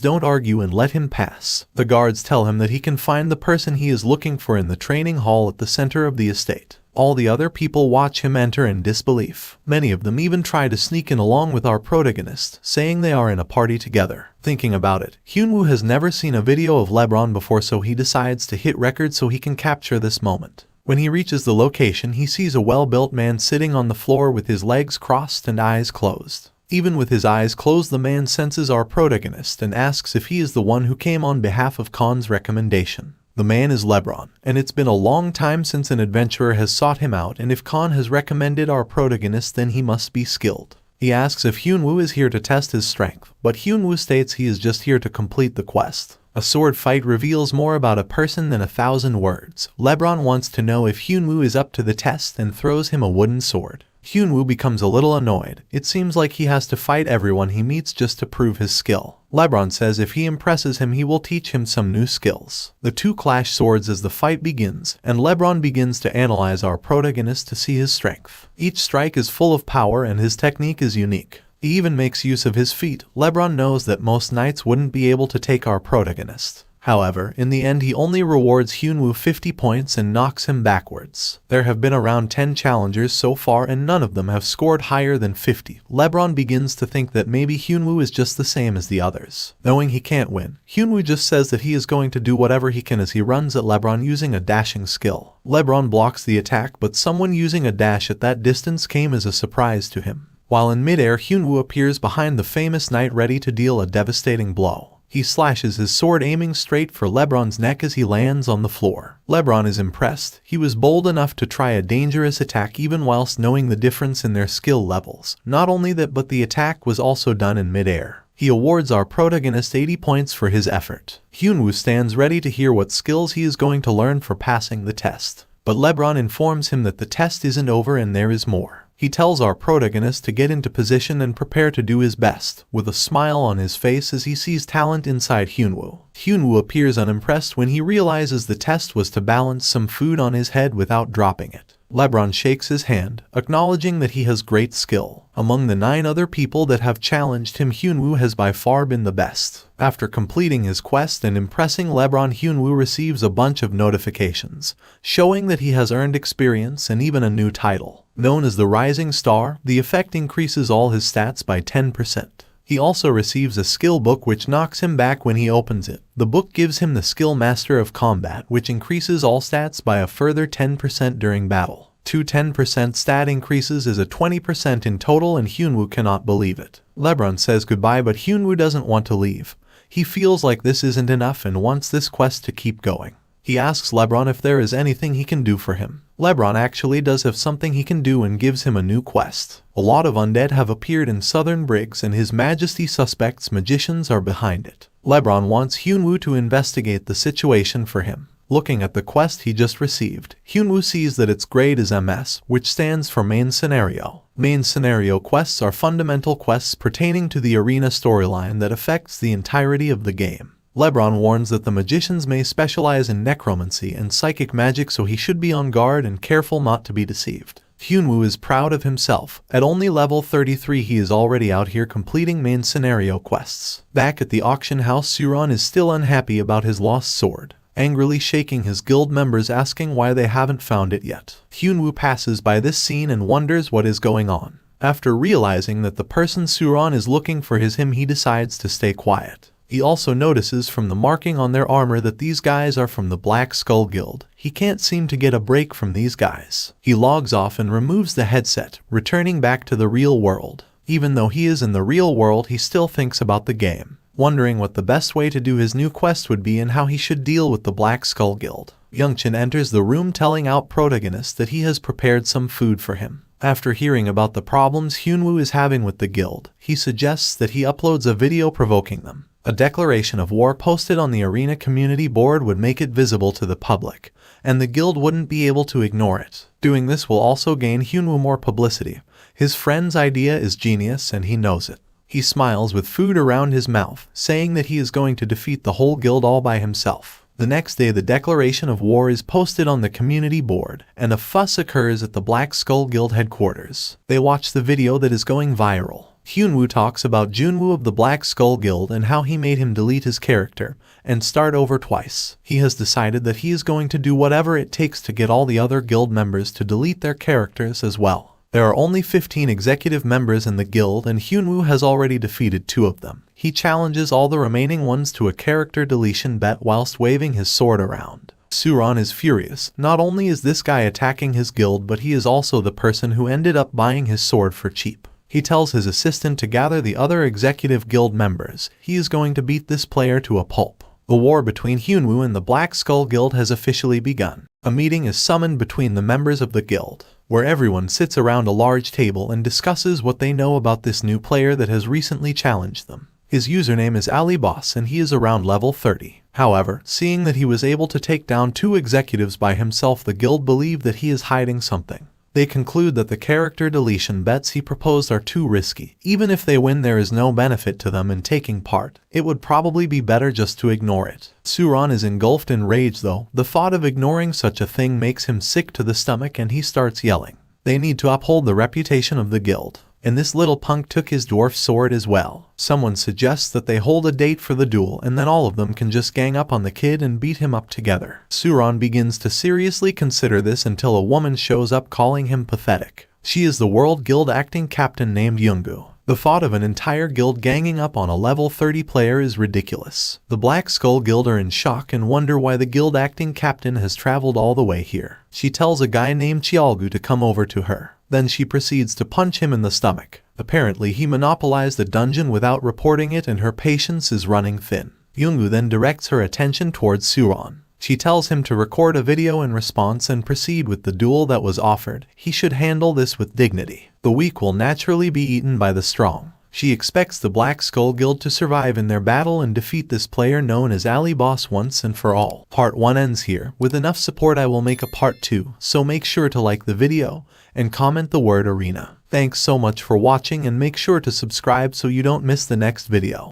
[SPEAKER 1] don't argue and let him pass. The guards tell him that he can find the person he is looking for in the training hall at the center of the estate. All the other people watch him enter in disbelief. Many of them even try to sneak in along with our protagonist, saying they are in a party together. Thinking about it, Hyeonwoo has never seen a video of Lebron before, so he decides to hit record so he can capture this moment. When he reaches the location, he sees a well-built man sitting on the floor with his legs crossed and eyes closed. Even with his eyes closed, the man senses our protagonist and asks if he is the one who came on behalf of Khan's recommendation. The man is Lebron, and it's been a long time since an adventurer has sought him out, and if Khan has recommended our protagonist, then he must be skilled. He asks if Hyeonwoo is here to test his strength, but Hyeonwoo states he is just here to complete the quest. A sword fight reveals more about a person than 1,000 words. Lebron wants to know if Hyeonwoo is up to the test and throws him a wooden sword. Hyeonwoo becomes a little annoyed. It seems like he has to fight everyone he meets just to prove his skill. Lebron says if he impresses him, he will teach him some new skills. The two clash swords as the fight begins, and Lebron begins to analyze our protagonist to see his strength. Each strike is full of power and his technique is unique. He even makes use of his feet. Lebron knows that most knights wouldn't be able to take our protagonist. However, in the end he only rewards Hyeonu 50 points and knocks him backwards. There have been around 10 challengers so far and none of them have scored higher than 50. LeBron begins to think that maybe Hyeonu is just the same as the others. Knowing he can't win, Hyeonu just says that he is going to do whatever he can as he runs at LeBron using a dashing skill. LeBron blocks the attack, but someone using a dash at that distance came as a surprise to him. While in midair, Hyeonu appears behind the famous knight ready to deal a devastating blow. He slashes his sword aiming straight for LeBron's neck as he lands on the floor. LeBron is impressed. He was bold enough to try a dangerous attack even whilst knowing the difference in their skill levels. Not only that, but the attack was also done in midair. He awards our protagonist 80 points for his effort. Hyeonu stands ready to hear what skills he is going to learn for passing the test. But LeBron informs him that the test isn't over and there is more. He tells our protagonist to get into position and prepare to do his best, with a smile on his face as he sees talent inside Hyeonu. Hyeonu appears unimpressed when he realizes the test was to balance some food on his head without dropping it. LeBron shakes his hand, acknowledging that he has great skill. Among the 9 other people that have challenged him, Hyeonu has by far been the best. After completing his quest and impressing LeBron, Hyeonu receives a bunch of notifications, showing that he has earned experience and even a new title. Known as the Rising Star, the effect increases all his stats by 10%. He also receives a skill book which knocks him back when he opens it. The book gives him the skill Master of Combat, which increases all stats by a further 10% during battle. 10% stat increases is a 20% in total, and Hyeonu cannot believe it. LeBron says goodbye, but Hyeonu doesn't want to leave. He feels like this isn't enough and wants this quest to keep going. He asks LeBron if there is anything he can do for him. LeBron actually does have something he can do and gives him a new quest. A lot of undead have appeared in Southern Briggs and His Majesty suspects magicians are behind it. LeBron wants Hyeonu to investigate the situation for him. Looking at the quest he just received, Hyeonu sees that its grade is MS, which stands for Main Scenario. Main Scenario quests are fundamental quests pertaining to the arena storyline that affects the entirety of the game. LeBron warns that the magicians may specialize in necromancy and psychic magic, so he should be on guard and careful not to be deceived. Hyeonu is proud of himself. At only level 33 he is already out here completing main scenario quests. Back at the auction house, Suron is still unhappy about his lost sword, angrily shaking his guild members asking why they haven't found it yet. Hyeonu passes by this scene and wonders what is going on. After realizing that the person Suron is looking for is him, he decides to stay quiet. He also notices from the marking on their armor that these guys are from the Black Skull Guild. He can't seem to get a break from these guys. He logs off and removes the headset, returning back to the real world. Even though he is in the real world, he still thinks about the game, wondering what the best way to do his new quest would be and how he should deal with the Black Skull Guild. Youngchin enters the room telling our protagonist that he has prepared some food for him. After hearing about the problems Hyeonu is having with the guild, he suggests that he uploads a video provoking them. A declaration of war posted on the arena community board would make it visible to the public, and the guild wouldn't be able to ignore it. Doing this will also gain Hyeonu more publicity. His friend's idea is genius and he knows it. He smiles with food around his mouth, saying that he is going to defeat the whole guild all by himself. The next day the declaration of war is posted on the community board, and a fuss occurs at the Black Skull Guild headquarters. They watch the video that is going viral. Hyeonu talks about Junwoo of the Black Skull Guild and how he made him delete his character and start over twice. He has decided that he is going to do whatever it takes to get all the other guild members to delete their characters as well. There are only 15 executive members in the guild and Hyeonu has already defeated 2 of them. He challenges all the remaining ones to a character deletion bet whilst waving his sword around. Suron is furious. Not only is this guy attacking his guild, but he is also the person who ended up buying his sword for cheap. He tells his assistant to gather the other executive guild members. He is going to beat this player to a pulp. The war between Hyeonu and the Black Skull Guild has officially begun. A meeting is summoned between the members of the guild, where everyone sits around a large table and discusses what they know about this new player that has recently challenged them. His username is AliBoss and he is around level 30. However, seeing that he was able to take down 2 executives by himself, the guild believe that he is hiding something. They conclude that the character deletion bets he proposed are too risky. Even if they win, there is no benefit to them in taking part. It would probably be better just to ignore it. Suron is engulfed in rage though. The thought of ignoring such a thing makes him sick to the stomach and he starts yelling. They need to uphold the reputation of the guild. and this little punk took his dwarf sword as well. Someone suggests that they hold a date for the duel and then all of them can just gang up on the kid and beat him up together. Suron begins to seriously consider this until a woman shows up calling him pathetic. She is the World Guild acting captain named Yoongu. The thought of an entire guild ganging up on a level 30 player is ridiculous. The Black Skull Guild are in shock and wonder why the guild acting captain has traveled all the way here. She tells a guy named Chialgu to come over to her. Then she proceeds to punch him in the stomach. Apparently he monopolized the dungeon without reporting it and her patience is running thin. Yoongu then directs her attention towards Suron. She tells him to record a video in response and proceed with the duel that was offered. He should handle this with dignity. The weak will naturally be eaten by the strong. She expects the Black Skull Guild to survive in their battle and defeat this player known as Ali Boss once and for all. Part 1 ends here. With enough support I will make a part 2, so make sure to like the video and comment the word arena. Thanks so much for watching and make sure to subscribe so you don't miss the next video.